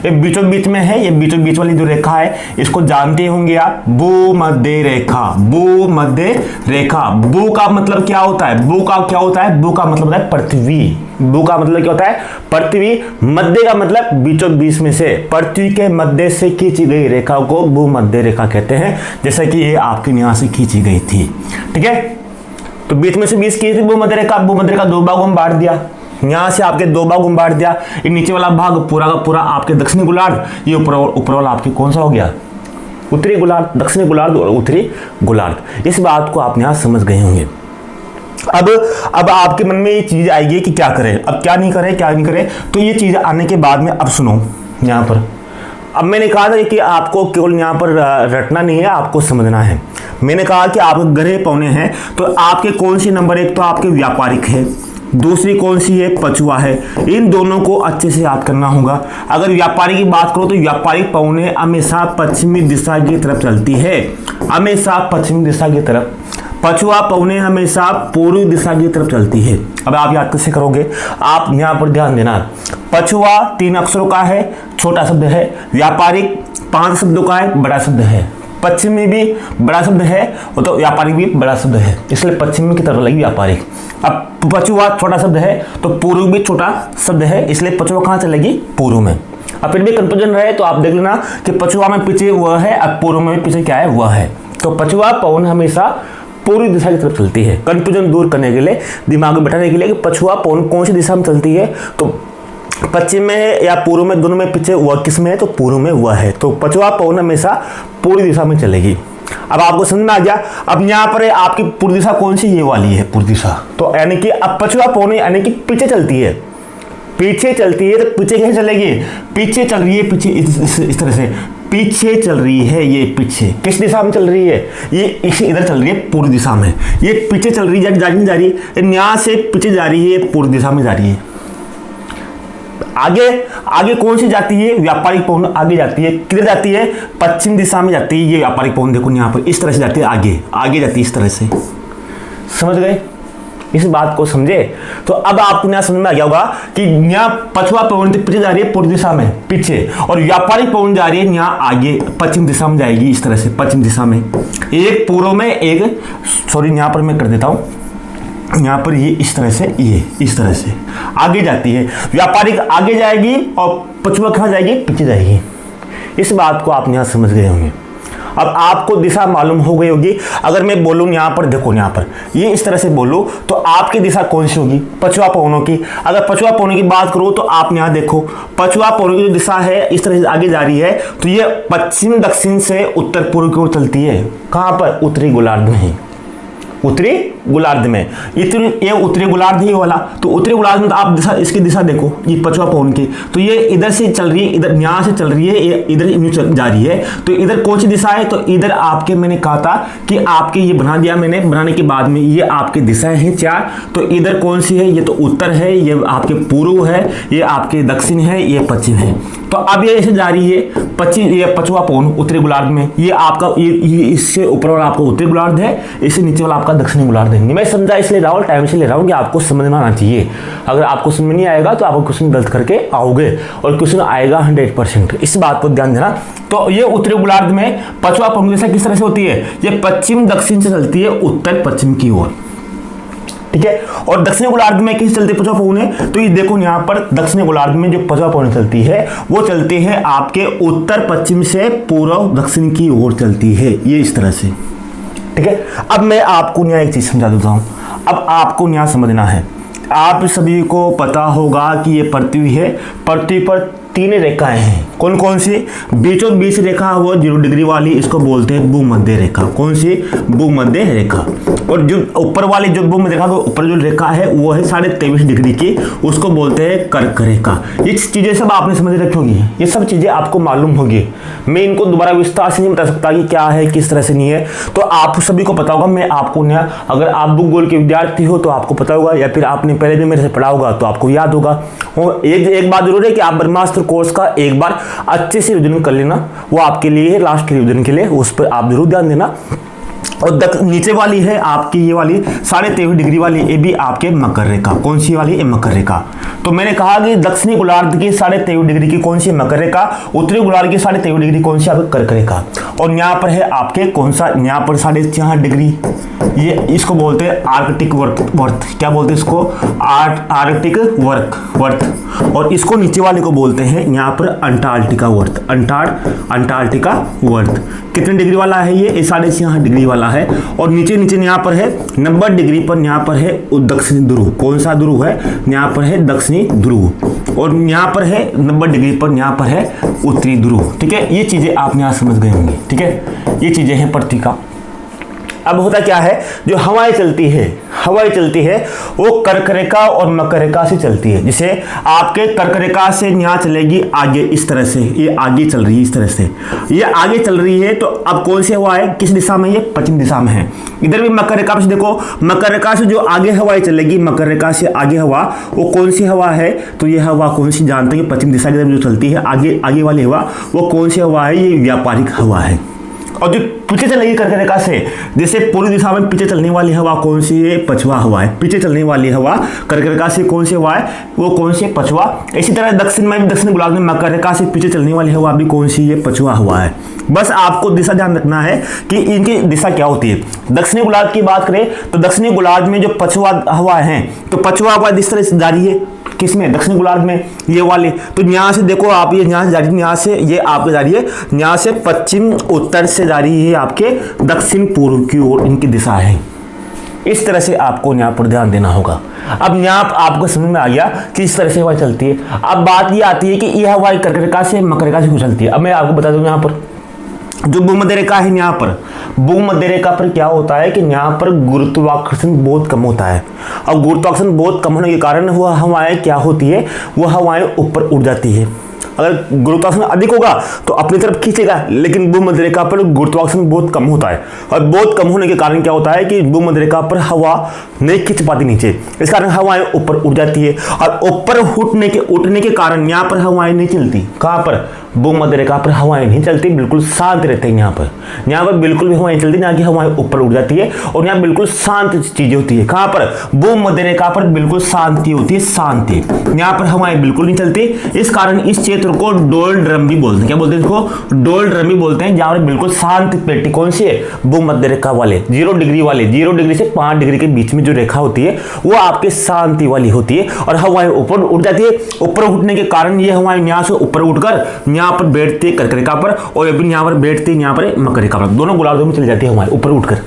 ये बीचों बीच में है। ये बीचों बीच वाली जो रेखा है इसको जानते होंगे आप, भूमध्य रेखा। भूमध्य रेखा, भू का मतलब क्या होता है? भू का क्या होता है? भू का मतलब होता है पृथ्वी। भू का मतलब क्या होता है? पृथ्वी। मध्य का मतलब बीचों बीच में से, पृथ्वी के मध्य से खींची गई रेखा को भूमध्य रेखा कहते हैं। जैसे कि ये आपके यहाँ से खींची गई थी। ठीक है, तो बीच में से 20 की थी भूमध्य रेखा। भूमध्य रेखा 2 भागों में बांट दिया, यहां से आपके 2 भागों में बांट दिया। ये नीचे वाला भाग पूरा का पूरा आपके दक्षिणी गोलार्ध, ये ऊपर वाला आपके कौन सा हो गया? उत्तरी गोलार्ध। दक्षिणी गोलार्ध और उत्तरी गोलार्ध। इस बात को आप यहां समझ गए होंगे। अब आपके मन में ये चीज आएगी कि क्या करें, अब क्या नहीं करें। तो ये चीज आने के बाद में अब सुनो यहाँ पर। अब मैंने कहा था कि आपको केवल यहाँ पर रटना नहीं है, आपको समझना है। मैंने कहा कि आप ग्रह पौने हैं, तो आपके कौन सी नंबर 1 तो आपके व्यापारिक है, दूसरी कौन सी है? पछुआ है। इन दोनों को अच्छे से याद करना होगा। अगर व्यापारी की बात करो तो व्यापारिक पौने हमेशा पश्चिमी दिशा की तरफ चलती है, हमेशा पश्चिमी दिशा की तरफ। पछुआ पौने हमेशा पूर्वी दिशा की तरफ चलती है। अब आप याद कैसे करोगे? आप यहाँ पर ध्यान देना, पछुआ 3 अक्षरों का है, छोटा शब्द है। व्यापारिक 5 शब्दों का है, बड़ा शब्द है। पश्चिमी भी बड़ा शब्द है और तो व्यापारिक भी बड़ा शब्द है, इसलिए पश्चिमी की तरफ लगी व्यापारिक। अब पछुआ छोटा शब्द है तो पूर्व भी छोटा शब्द है, इसलिए पछुआ कहाँ चलेगी? पूर्व में। अब फिर भी कंफ्यूजन रहे तो आप देख लेना कि पछुआ में पीछे वह है और पूर्व में पीछे क्या है वह है। तो पछुआ पवन हमेशा पूर्वी दिशा की तरफ चलती है। कंफ्यूजन दूर करने के लिए, दिमाग में बैठाने के लिए कि पछुआ पवन कौन सी दिशा में चलती है, तो पश्चिम में है या पूर्व में, दोनों में पीछे वह किस में है, तो पूर्व में वह है। तो पछुआ पवन हमेशा पूर्वी दिशा में चलेगी। अब आपको समझ में आ गया। अब यहाँ पर आपकी पूर्व दिशा कौन सी, ये वाली है पूर्व दिशा। तो यानी कि अब पछुआ पवन यानी कि पीछे चलती है, पीछे चलती है। तो पीछे कैसे चलेगी, पीछे चल रही है, पीछे इस तरह से पीछे चल रही है। ये पीछे किस दिशा में चल रही है, ये इधर चल रही है पूर्व दिशा में। ये पीछे चल रही है, जा रही है, यहाँ से पीछे जा रही है, पूर्व दिशा में जा रही है। आगे कौन सी जाती है, व्यापारिक पवन आगे जाती है। किधर जाती है, पश्चिम दिशा में जाती है। ये व्यापारिक पवन देखो यहाँ पर इस तरह से जाती है, आगे जाती है इस तरह से। समझ गए, इस बात को समझे। तो अब आपको यहाँ समझ में आ गया होगा कि यहाँ पछुआ पवन पीछे जा रही है पूर्व दिशा में पीछे, और व्यापारिक पवन जा रही है यहाँ आगे पश्चिम दिशा में जाएगी इस तरह से, पश्चिम दिशा में। एक पूर्व में, एक सॉरी यहाँ पर मैं कर देता हूँ, यहाँ पर ये इस तरह से, ये इस तरह से आगे जाती है। व्यापारिक आगे जाएगी और पछुआ कहाँ जाएगी, पीछे जाएगी। इस बात को आप यहाँ समझ गए होंगे। अब आपको दिशा मालूम हो गई होगी। अगर मैं बोलूँ यहाँ पर, देखो यहाँ पर ये इस तरह से बोलूँ तो आपकी दिशा कौन सी होगी, पछुआ पवनों की। अगर पछुआ पवनों की बात करूँ तो आप यहाँ देखो, पछुआ पवनों की जो दिशा है इस तरह से आगे जा रही है, तो ये पश्चिम दक्षिण से उत्तर पूर्व की ओर चलती है। कहाँ पर, उत्तरी गोलार्ध में ही, उत्तरी गोलार्ध में। ये उत्तरी गोलार्ध ही वाला। तो उत्तरी गोलार्ध में तो आप दिशा, इसकी दिशा देखो, ये पछुआ पवन की, तो ये इधर से चल रही है, इधर यहाँ से चल रही है, ये इधर जा रही है। तो इधर कौन सी दिशा है, तो इधर आपके, मैंने कहा था कि आपके ये बना दिया मैंने, बनाने के बाद में ये आपकी दिशाएं हैं 4। तो इधर कौन सी है, ये तो उत्तर है, ये आपके पूर्व है, ये आपके दक्षिण है, ये पश्चिम है। तो अब ये ऐसे जा रही है पश्चिम, ये पछुआ पवन उत्तरी गोलार्ध में, ये आपका ये इससे ऊपर वाला आपका उत्तरी गोलार्ध है, इससे नीचे वाला आपका दक्षिणी गोलार्ध है। मैं समझा इसलिए राहुल टाइम से ले रहा हूँ कि आपको समझ में आना चाहिए। अगर आपको समझ नहीं आएगा तो आप क्वेश्चन गलत करके आओगे, और क्वेश्चन आएगा 100%। इस बात पर ध्यान देना। तो ये उत्तरी गोलार्ध में पछुआ पवन दिशा किस तरह से होती है, ये पश्चिम दक्षिण से चलती है उत्तर पश्चिम की ओर, ठीक है। और दक्षिणी गोलार्ध में किस चलती है पछुआ पवन है, तो ये देखो यहाँ पर दक्षिणी गोलार्ध में जो पछुआ पवन चलती है वो चलती है आपके उत्तर पश्चिम से पूर्व दक्षिण की ओर चलती है, ये इस तरह से, ठीक है। अब मैं आपको यहाँ एक चीज समझा देता हूँ। अब आपको यहाँ समझना है, आप सभी को पता होगा कि ये पृथ्वी है, पृथ्वी पर 3 रेखाएं हैं। कौन कौन सी, बीचों बीच रेखा वो 0 डिग्री वाली, इसको बोलते हैं भूमध्य रेखा। कौन सी, भूमध्य रेखा। और जो ऊपर वाली जो भूमध्य रेखा के ऊपर जो रेखा है वो है 23.5 डिग्री की, उसको बोलते हैं कर्क रेखा। ये चीजें सब आपने समझ रखी होगी, ये सब चीजें आपको मालूम होगी। मैं इनको दोबारा विस्तार से नहीं बता सकता कि क्या है किस तरह से नहीं है, तो आप सभी को पता होगा। मैं आपको नया, अगर आप भूगोल के विद्यार्थी हो तो आपको पता होगा, या फिर आपने पहले भी मेरे से पढ़ा होगा तो आपको याद होगा। और एक बात जरूर है कि आप ब्रह्मास्त्र कोर्स का एक बार अच्छे से रिवीजन कर लेना, वो आपके लिए है, लास्ट के रिवीजन के लिए, उस पर आप जरूर ध्यान देना। और नीचे वाली है आपकी ये वाली 23.5 डिग्री वाली, ये भी आपके मकर रेखा। कौन सी वाली, ये मकर रेखा। तो मैंने कहा कि दक्षिणी गोलार्ध की 23.5 डिग्री की कौन सी, मकर रेखा। उत्तरी गोलार्ध की 23.5 डिग्री कौन सी, आपकी कर्क रेखा। और यहाँ पर है आपके कौन सा, यहाँ पर 6.5 डिग्री, ये इसको बोलते हैं आर्कटिक वर्त। क्या बोलते हैं इसको, आर्कटिक वर्त। और इसको नीचे वाले को बोलते हैं यहाँ पर अंटार्कटिका वर्त। अंटार्कटिका वर्त कितने डिग्री वाला है, ये 6.5 डिग्री वाला है। और नीचे यहाँ पर है 90 डिग्री पर, यहाँ पर है दक्षिणी ध्रुव। कौन सा ध्रुव है, यहाँ पर है दक्षिणी ध्रुव। और यहाँ पर है 90 डिग्री पर, यहाँ पर है उत्तरी ध्रुव, ठीक है। ये चीजें आप यहाँ समझ गए होंगे, ठीक है। ये चीजें हैं पृथ्वी का। अब होता क्या है, जो हवाएं चलती है वो कर्क रेखा और मकर रेखा से चलती है। जैसे आपके कर्क रेखा से यहाँ चलेगी आगे इस तरह से, ये आगे चल रही है इस तरह से, ये आगे चल रही है। तो अब कौन सी हवा है, किस दिशा में, ये पश्चिम दिशा में है। इधर भी मकर रेखा से देखो, मकर रेखा से जो आगे हवाएं चलेगी, मकर रेखा से आगे हवा, वो कौन सी हवा है, तो ये हवा कौन सी, जानते हैं पश्चिम दिशा की तरफ जो चलती है आगे वाली हवा, वो कौन सी हवा है, ये व्यापारिक हवा है। और जो पीछे चलेगी कर्क रेखा से, जैसे पूर्वी दिशा में पीछे चलने वाली हवा कौन सी है, पछुआ हवा है। पीछे चलने वाली हवा कर्क रेखा से कौन सी हवा है, वो कौन सी है, पछुआ। इसी तरह दक्षिण में भी, दक्षिण गोलार्ध में मकर रेखा से पीछे चलने वाली हवा भी कौन सी है, पछुआ हवा है। बस आपको दिशा ध्यान रखना है कि इनकी दिशा क्या होती है। दक्षिणी गोलार्ध की बात करें तो दक्षिणी गोलार्ध में जो पछुआ हवा है, तो पछुआ हवा इस तरह से जा रही है, किसमें, दक्षिणी गोलार्ध में, ये वाली। तो यहाँ से देखो आप, ये यहाँ से जा रही है, यहाँ से ये आपके जा रही है, यहाँ से पश्चिम उत्तर से जा रही है आपके दक्षिण पूर्व की ओर इनकी दिशा है। इस तरह से आपको यहाँ पर ध्यान देना होगा। अब यहाँ आपको समझ में आ गया कि इस तरह से हवा चलती है। अब बात ये आती है कि यह हवा कर्क रेखा से मकर रेखा से क्यों चलती है। अब मैं आपको बता दूं, यहाँ पर जो भूमध्य रेखा है, यहाँ पर भूमध्य रेखा पर क्या होता है कि यहाँ पर गुरुत्वाकर्षण बहुत कम होता है, और गुरुत्वाकर्षण बहुत कम होने के कारण वह हवाएं क्या होती है, वह हवाएं ऊपर उड़ जाती है। अगर गुरुत्वाकर्षण अधिक होगा तो अपनी तरफ खींचेगा, लेकिन भूमध्य रेखा पर गुरुत्वाकर्षण बहुत कम होता है, और बहुत कम होने के कारण क्या होता है कि भूमध्य रेखा पर हवा नहीं खींच पाती नीचे, इस कारण हवाएं ऊपर उड़ जाती है, और ऊपर उठने के कारण यहाँ पर हवाएं नहीं चलती। कहाँ पर, भूमध्य रेखा पर हवाएं नहीं चलती, बिल्कुल शांत रहते हैं। यहाँ पर बिल्कुल भी हवाएं चलती ना, कि हवाएं ऊपर उड़ जाती है, और यहाँ बिल्कुल शांत चीजें होती है। कहाँ पर, भूमध्य रेखा पर बिल्कुल शांति होती है, शांति। यहाँ पर हवाएं बिल्कुल नहीं चलती, इस कारण इस क्षेत्र को डोलड्रम भी बोलते हैं। क्या बोलते हैं इसको, डोलड्रम भी बोलते हैं, जहाँ पर बिल्कुल शांत पेटी कौन सी है, भूमध्य रेखा वाले 0 डिग्री वाले, 0 डिग्री से 5 डिग्री के बीच में जो रेखा होती है वो आपके शांति वाली होती है, और हवाएं ऊपर उठ जाती है। ऊपर उठने के कारण ये हवाएं यहाँ से ऊपर उठकर यहाँ पर बैठती है कर्क रेखा पर, और यहाँ पर बैठती है यहाँ पर मकर रेखा पर, दोनों गोलार्धों में चली जाती है हवाएं ऊपर उठकर।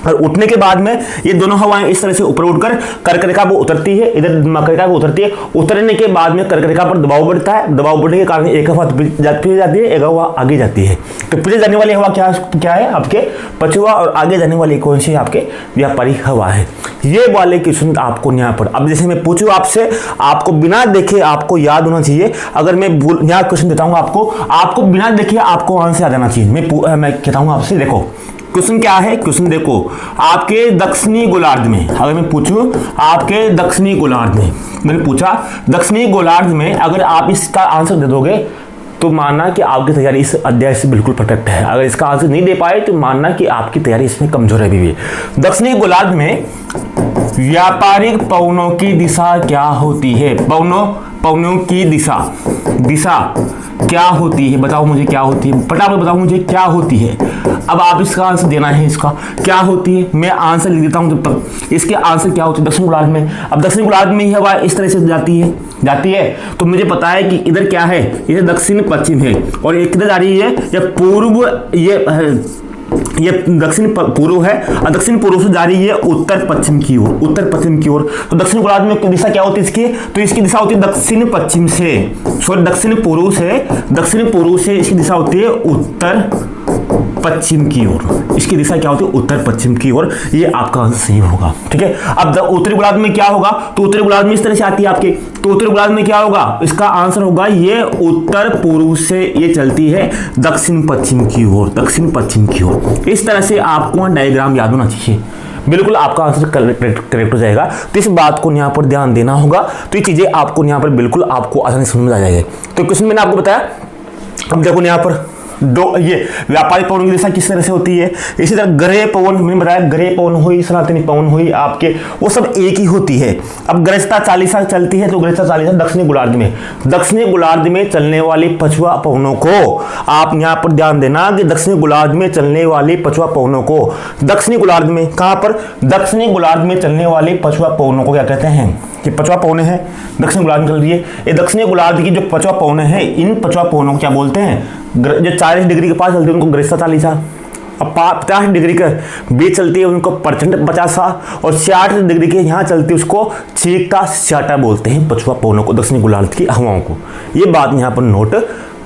और उठने के बाद में ये दोनों हवाएं इस तरह से ऊपर उठकर कर्क रेखा पर उतरती है, इधर मकर रेखा पर उतरती है। उतरने के बाद में कर्क रेखा पर दबाव बढ़ता है, दबाव बढ़ने के कारण एक हवा पीछे जाती है, एक हवा आगे जाती है। तो पीछे जाने वाली हवा क्या है आपके पछुआ, और आगे जाने वाली कौन सी आपके व्यापारिक हवा है। ये वाले क्वेश्चन आपको यहाँ पर, अब जैसे मैं पूछूं आपसे, आपको बिना देखे आपको याद होना चाहिए। अगर मैं यहाँ क्वेश्चन देता हूँ आपको बिना देखे आपको आंसर आ जाना चाहिए। मैं कहता हूँ आपसे, देखो क्वेश्चन क्या है, क्वेश्चन देखो, आपके दक्षिणी गोलार्ध में, अगर मैं पूछूं आपके दक्षिणी गोलार्ध में, मैंने पूछा दक्षिणी गोलार्ध में अगर आप इसका आंसर दे दोगे तो मानना कि आपकी तैयारी इस अध्याय से बिल्कुल परफेक्ट है। अगर इसका आंसर नहीं दे पाए तो मानना कि आपकी तैयारी इसमें कमजोर है। भी दक्षिणी गोलार्ध में व्यापारिक पवनों की दिशा क्या होती है, पवनों की दिशा क्या होती है, बताओ मुझे क्या होती है, फटाफट बताओ मुझे क्या होती है। अब आप इसका आंसर देना है, इसका क्या होती है, मैं आंसर लिख देता हूं जब तक। इसके आंसर क्या होती है दक्षिण गोलार्ध में। अब दक्षिण गोलार्ध में ही हवा इस तरह से जाती है, तो मुझे पता है कि इधर क्या है, इधर दक्षिण पश्चिम है, और एक किधर जा रही है, या पूर्व, ये दक्षिण पूर्व है, और दक्षिण पूर्व से जा रही है उत्तर पश्चिम की ओर। तो दक्षिण गोलार्ध में दिशा क्या होती है इसकी, तो इसकी दिशा होती है दक्षिण पश्चिम से, सॉरी दक्षिण पूर्व से इसकी दिशा होती है उत्तर पश्चिम की ओर। इसकी दिशा क्या होती है, उत्तर पश्चिम की ओर। ये आपका आंसर सही होगा, ठीक है। अब उत्तरी गोलार्ध में क्या होगा, तो उत्तरी गोलार्ध में इस तरह से आती है आपके, तो उत्तरी गोलार्ध में क्या होगा, इसका आंसर होगा ये उत्तर पूर्व से ये चलती है दक्षिण पश्चिम की ओर। इस तरह से आपको डायग्राम याद होना चाहिए, बिल्कुल आपका आंसर करेक्ट हो जाएगा। तो इस बात को यहाँ पर ध्यान देना होगा, तो ये चीजें आपको यहाँ पर बिल्कुल आपको आसानी समझ में आ जाएगी। तो क्वेश्चन मैंने आपको बताया। अब देखो यहाँ पर ये व्यापारिक पवन की दिशा किस तरह से होती है। इसी तरह ग्रह पवन, मैंने बताया ग्रह पवन हुई, सनातनी पवन हुई, आपके वो सब एक ही होती है। अब ग्रहस्था चालिसा चलती है, तो ग्रहस्था चालिसा दक्षिणी गोलार्ध में चलने वाली पछुआ पवनों को आप यहाँ पर ध्यान देना कि दक्षिणी गोलार्ध में चलने वाली पछुआ पवनों को, दक्षिणी गोलार्ध में कहाँ पर, दक्षिणी गोलार्ध में चलने वाली पछुआ पवनों को क्या कहते हैं, कि पछुआ पवन है, दक्षिणी गोलार्ध में चल रही है। ये दक्षिणी गोलार्ध की जो पछुआ पवन है, इन पछुआ पवनों को क्या बोलते हैं, जो 40 डिग्री के पास चलती है उनको ग्रहस्था चालिसा, अब 50 डिग्री के बीच चलती है उनको प्रचंड 50, और 60 डिग्री के यहाँ चलती है उसको चीकता स्याटा बोलते हैं पछुआ पवनों को, दक्षिणी गोलार्ध की हवाओं को। ये बात यहाँ पर नोट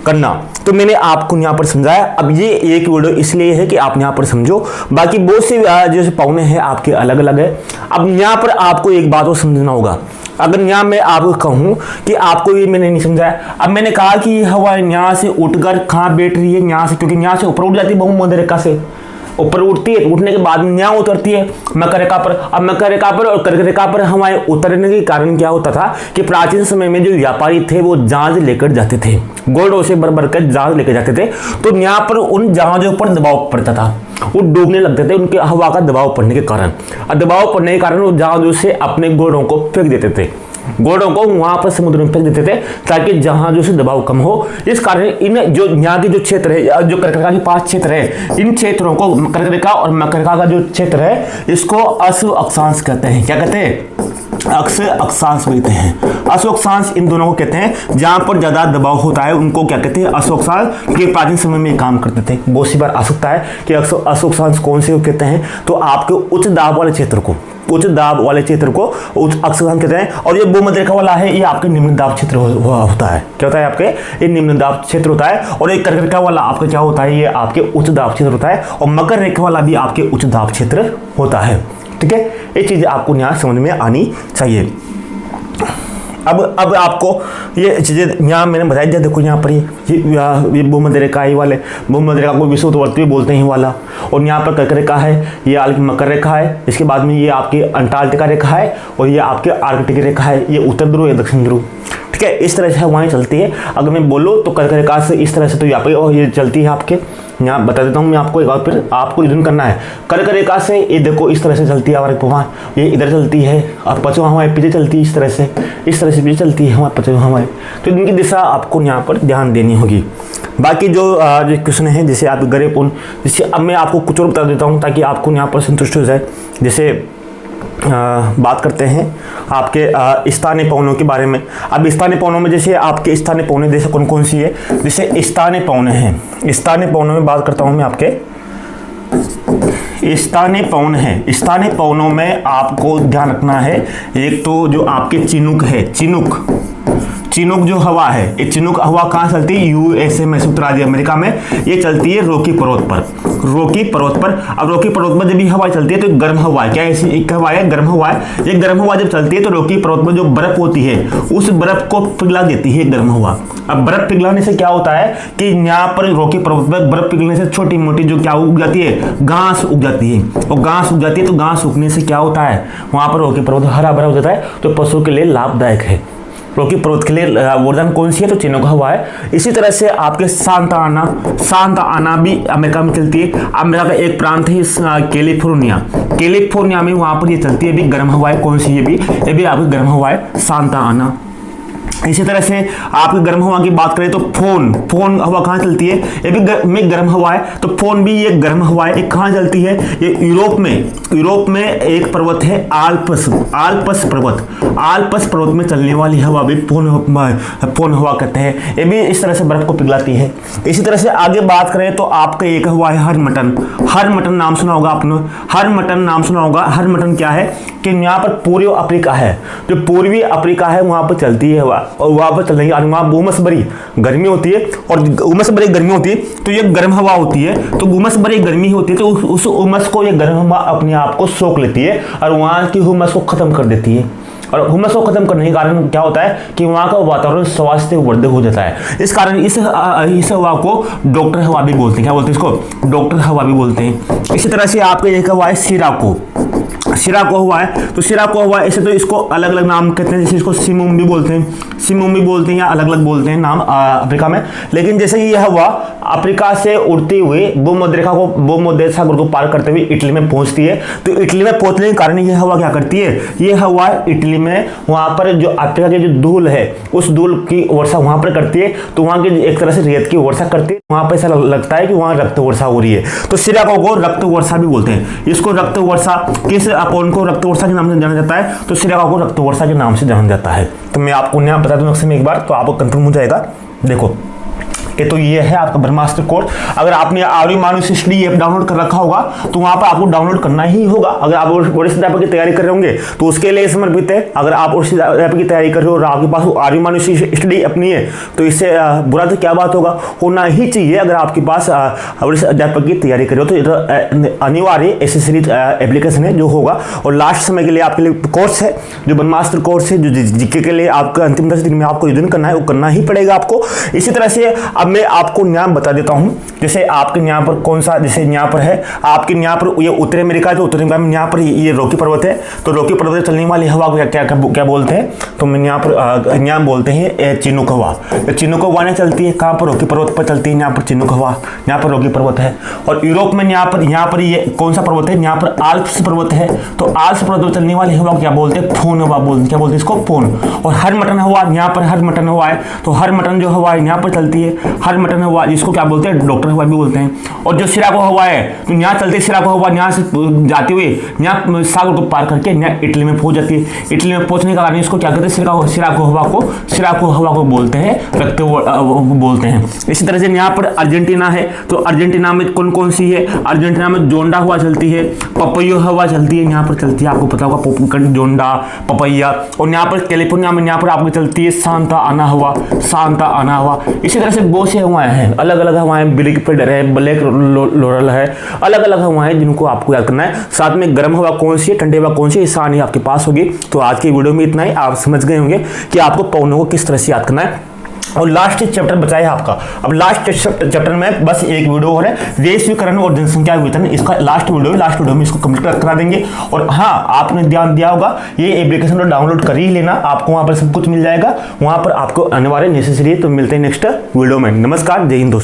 करना। तो मैंने आपको यहाँ पर समझाया। अब ये एक वीडियो इसलिए है कि आप यहाँ पर समझो, बाकी बहुत से जो पवने हैं आपके अलग अलग है। अब यहाँ पर आपको एक बात को समझना होगा। अगर यहाँ मैं आपको कहूँ कि आपको ये मैंने नहीं समझाया, अब मैंने कहा कि हवा यहाँ से उठकर कहाँ बैठ रही है, यहाँ से, क्योंकि यहाँ से ऊपर उठ जाती है भूमध्य रेखा से, ऊपर उठती है, उठने के बाद में यहाँ उतरती है मकर रेखा पर। अब मकर रेखा पर और कर्क रेखा पर हवाएं उतरने के कारण क्या होता था कि प्राचीन समय में जो व्यापारी थे वो जहाज लेकर जाते थे, घोड़ों से भर कर जहाज लेकर जाते थे। तो यहाँ पर उन जहाजों पर दबाव पड़ता था, वो डूबने लगते थे उनके हवा का दबाव पड़ने के कारण। और दबाव पड़ने के कारण वो जहाजों से अपने घोड़ों को फेंक देते थे, घोड़ों को वहां पर समुद्र में फेंक देते थे ताकि जहाजों से दबाव कम हो। इस कारण इन जो यहाँ के जो क्षेत्र है, जो कर्क रेखा के पास क्षेत्र है, इन क्षेत्रों को कर्क रेखा और मकर रेखा का जो क्षेत्र है इसको अशुभ अक्षांश कहते हैं। क्या कहते हैं? अक्ष अक्षांश कहते हैं। अश्व अक्षांश इन दोनों को कहते हैं। जहां पर ज्यादा दबाव होता है उनको क्या कहते हैं, अश्व अक्षांश। के प्राचीन समय में काम करते थे। बहुत सी बार आ सकता है कि अश्व अक्षांश कौन से कहते हैं, तो आपके उच्च दाब वाले क्षेत्र को, उच्च दाब वाले क्षेत्र को उच्च अक्षांश कहते हैं। और ये भूमध्य रेखा वाला है, ये आपके निम्न दाब क्षेत्र होता है। क्या होता है आपके, ये निम्न दाब क्षेत्र होता है। और ये कर्क रेखा वाला आपका क्या होता है, ये आपके उच्च दाब क्षेत्र होता है। और मकर रेखा वाला भी आपके उच्च दाब क्षेत्र होता है। ठीक है, ये चीजें आपको यहाँ समझ में आनी चाहिए। अब आपको ये चीज़ें यहाँ मैंने बताई दिया। देखो यहाँ पर ये भूमध्य रेखा, ये वाले भूमध्य रेखा को विषुववर्त भी बोलते हैं वाला। और यहाँ पर कर्क रेखा है, ये आपकी मकर रेखा है। इसके बाद में ये आपकी अंटार्कटिका रेखा है और ये आपके आर्कटिक रेखा है। ये उत्तर ध्रुव या दक्षिण ध्रुव। ठीक है, इस तरह से वहाँ चलती है। अगर मैं बोलूँ तो कर्क रेखा से इस तरह से तो यहाँ पर ये चलती है आपके, यहाँ बता देता हूँ मैं आपको एक बार, फिर आपको निधन करना है। कर्क रेखा से ये देखो इस तरह से चलती है हमारे वहाँ, ये इधर चलती है और पश्चिम हवाएं पीछे चलती है, इस तरह से पीछे चलती है हमारे पश्चिम हवाएं। तो इनकी दिशा आपको यहाँ पर ध्यान देनी होगी। बाकी जो क्वेश्चन है, जैसे आप गरेपूर्ण, जैसे अब मैं आपको कुछ और बता देता हूँ ताकि आपको यहाँ पर संतुष्ट हो जाए। जैसे बात करते हैं आपके स्थानीय पवनों के बारे में। अब स्थानीय पवनों में जैसे आपके स्थानीय पवनें जैसे कौन कौन सी है, जैसे स्थानीय पवनें हैं। स्थानीय पवनों में बात करता हूं मैं आपके, स्थानीय पवन है। स्थानीय पवनों में आपको ध्यान रखना है, एक तो जो आपके चिनुक है, चिनुक जो हवा है, ये चिनुक हवा कहाँ चलती है, यूएसए में, उत्तरार्ध अमेरिका में ये चलती है रॉकी पर्वत पर, रॉकी पर्वत पर। अब रॉकी पर्वत पर जब ये हवा चलती है तो गर्म हवा है, क्या ऐसी एक हवा है, गर्म हवा है। ये गर्म हवा जब चलती है तो रॉकी पर्वत पर जो बर्फ होती है उस बर्फ को पिघला देती है गर्म हवा। अब बर्फ पिघलाने से क्या होता है कि यहाँ पर रॉकी पर्वत पर बर्फ पिघलने से छोटी मोटी जो क्या उग जाती है, घास उग जाती है। और घास उग जाती है तो घास उगने से क्या होता है, वहाँ पर रॉकी पर्वत हरा भरा हो जाता है, तो पशु के लिए लाभदायक है। रॉकी पर्वत के लिए वरदान कौन सी है, तो चिनुक हवा है। इसी तरह से आपके सांता आना भी अमेरिका में चलती है। अमेरिका का एक प्रांत है कैलिफोर्निया में, वहां पर ये चलती है भी गर्म हवाएं। कौन सी, ये भी आपकी गर्म हवाएं, सांता आना। इसी तरह से आपकी गर्म हवा की बात करें तो फोन हवा कहाँ चलती है, ये भी में गर्म हवा है। तो फोन भी ये गर्म हवा है। कहाँ चलती है, ये यूरोप में एक पर्वत है आल्प्स पर्वत में चलने वाली हवा भी फोन हवा कहते हैं। ये भी इस तरह से बर्फ को पिघलाती है। इसी तरह से आगे बात करें तो आपका एक हवा है हरमटन नाम सुना होगा आपने, हरमटन क्या है कि यहाँ पर पूर्वी अफ्रीका है, जो पूर्वी अफ्रीका है वहाँ पर चलती है हवा। और वहाँ पर चलने की वहाँ उमस भरी गर्मी होती है, और उमस भरी गर्मी होती है तो ये गर्म हवा होती है। तो उमस भरी गर्मी होती है तो उस उमस को ये गर्म हवा अपने आप को सोख लेती है और वहाँ की उमस को खत्म कर देती है। और हुमस को खत्म करने के कारण क्या होता है कि वहाँ का वातावरण स्वास्थ्यवर्धक हो जाता है। इस कारण इस हवा को डॉक्टर हवा भी बोलते हैं। क्या बोलते हैं इसको, डॉक्टर हवा भी बोलते हैं। इसी तरह से आपके एक हवा है सिराको हुआ है। तो सिराको हुआ है, ऐसे तो इसको अलग अलग नाम कहते हैं, जैसे इसको सिमुम भी बोलते हैं या अलग अलग बोलते हैं नाम अफ्रीका में। लेकिन जैसे ये हवा अफ्रीका से उड़ती हुई भूमध्य सागर को पार करते हुए इटली में पहुंचती है। तो इटली में पहुंचने के कारण ये हवा क्या करती है, ये हवा इटली में वहां पर जो अफ्रीका की जो धूल है उस धूल की वर्षा वहां पर करती है। तो वहां की एक तरह से रेत की वर्षा करती है, वहां पर ऐसा लगता है कि वहां रक्त वर्षा हो रही है। तो सिराको को रक्त वर्षा भी बोलते हैं। इसको रक्त वर्षा किस कौन को रक्त वर्षा के नाम से जाना जाता है, तो सिराको को रक्त वर्षा के नाम से जाना जाता है। तो मैं आपको यहाँ बता दूं नक्शे में एक बार, तो आपको कंफर्म हो जाएगा। देखो कि तो ये है आपका ब्रह्मास्त्र कोर्स। अगर आपने आर्य मानुष स्टडी ऐप डाउनलोड कर रखा होगा तो वहां पर आपको डाउनलोड करना ही होगा। अगर आप ओडिसी अध्यापक की तैयारी कर रहे होंगे तो उसके लिए समर्पित है। अगर आप ओडिसी अध्यापक की तैयारी कर रहे हो और आपके पास आर्य मानुष स्टडी ऐप नहीं है तो इससे बुरा तो क्या बात होगा, होना ही चाहिए। अगर आपके पास ओडिसी अध्यापक की तैयारी कर रहे हो तो अनिवार्य ऐसी सीरीज एप्लीकेशन है जो होगा। और लास्ट समय के लिए आपके लिए कोर्स है जो ब्रह्मास्त्र कोर्स है, जो जीके के लिए आपका अंतिम 10 दिन में आपको रिवीजन करना है, वो करना ही पड़ेगा आपको। इसी तरह से अब मैं आपको नाम बता देता हूं, जैसे आपके यहाँ पर कौन सा, जैसे यहाँ पर है आपके यहाँ पर ये उत्तरी अमेरिका, जो उत्तरी अमेरिका में यहाँ पर ये रॉकी पर्वत है। तो रॉकी पर्वत से चलने वाली हवा को क्या बोलते हैं, तो मैं यहाँ पर यहाँ बोलते हैं चिनुक हवा। चिनुक हवा ने चलती है कहाँ पर, रॉकी पर्वत पर चलती है। यहाँ पर चिनुक हवा, यहाँ पर रॉकी पर्वत है। और यूरोप में यहाँ पर ये कौन सा पर्वत है, यहाँ पर आल्प्स पर्वत है। तो आल्प्स पर्वत पर चलने वाली हवा को क्या बोलते हैं, फोन हवा बोलते हैं। क्या बोलते हैं इसको, फोन। और हरमटन हवा, यहाँ पर हरमटन हवा है। तो हरमटन जो हवा है यहाँ पर चलती है। हर मटन हवा जिसको क्या बोलते हैं, डॉक्टर हवा भी बोलते हैं। और जो सिराको हवा है, तो यहाँ चलते सिराको हवा यहाँ से जाते हुए यहाँ सागर को पार करके यहाँ इटली में पहुंच जाती है। इटली में पहुंचने का कारण इसको क्या कहते हैं, सिराको हवा को बोलते हैं, बोलते हैं। इसी तरह से यहाँ पर अर्जेंटीना है, तो अर्जेंटीना में कौन कौन सी है, अर्जेंटीना में जोंडा हवा चलती है, पपैयो हवा चलती है, यहाँ पर चलती है, आपको पता होगा जोंडा, पपैया। और यहाँ पर कैलिफोर्निया में यहाँ पर आपको चलती है सांता आना हवा। इसी तरह से बहुत सी हवाएं हैं, अलग अलग हवाएं, ब्लैक पेडर है, ब्लैक लोरल है, अलग अलग हवाएं जिनको आपको याद करना है। साथ में गर्म हवा कौन सी है, ठंडी हवा कौन सी है, आसानी आपके पास होगी। तो आज की वीडियो में इतना ही, आप समझ गए होंगे कि आपको पवनों को किस तरह से याद करना है। और लास्ट चैप्टर बचा है आपका। अब लास्ट चैप्टर में बस एक वीडियो और है, वैश्वीकरण और जनसंख्या वितरण, इसका लास्ट वीडियो में इसको कंप्लीट करा देंगे। और हाँ, आपने ध्यान दिया होगा, ये एप्लीकेशन को डाउनलोड कर ही लेना, आपको वहां पर सब कुछ मिल जाएगा, वहां पर आपको अनिवार्य नेसेसरी है। तो मिलते हैं नेक्स्ट वीडियो में। नमस्कार, जय हिंद दोस्तों।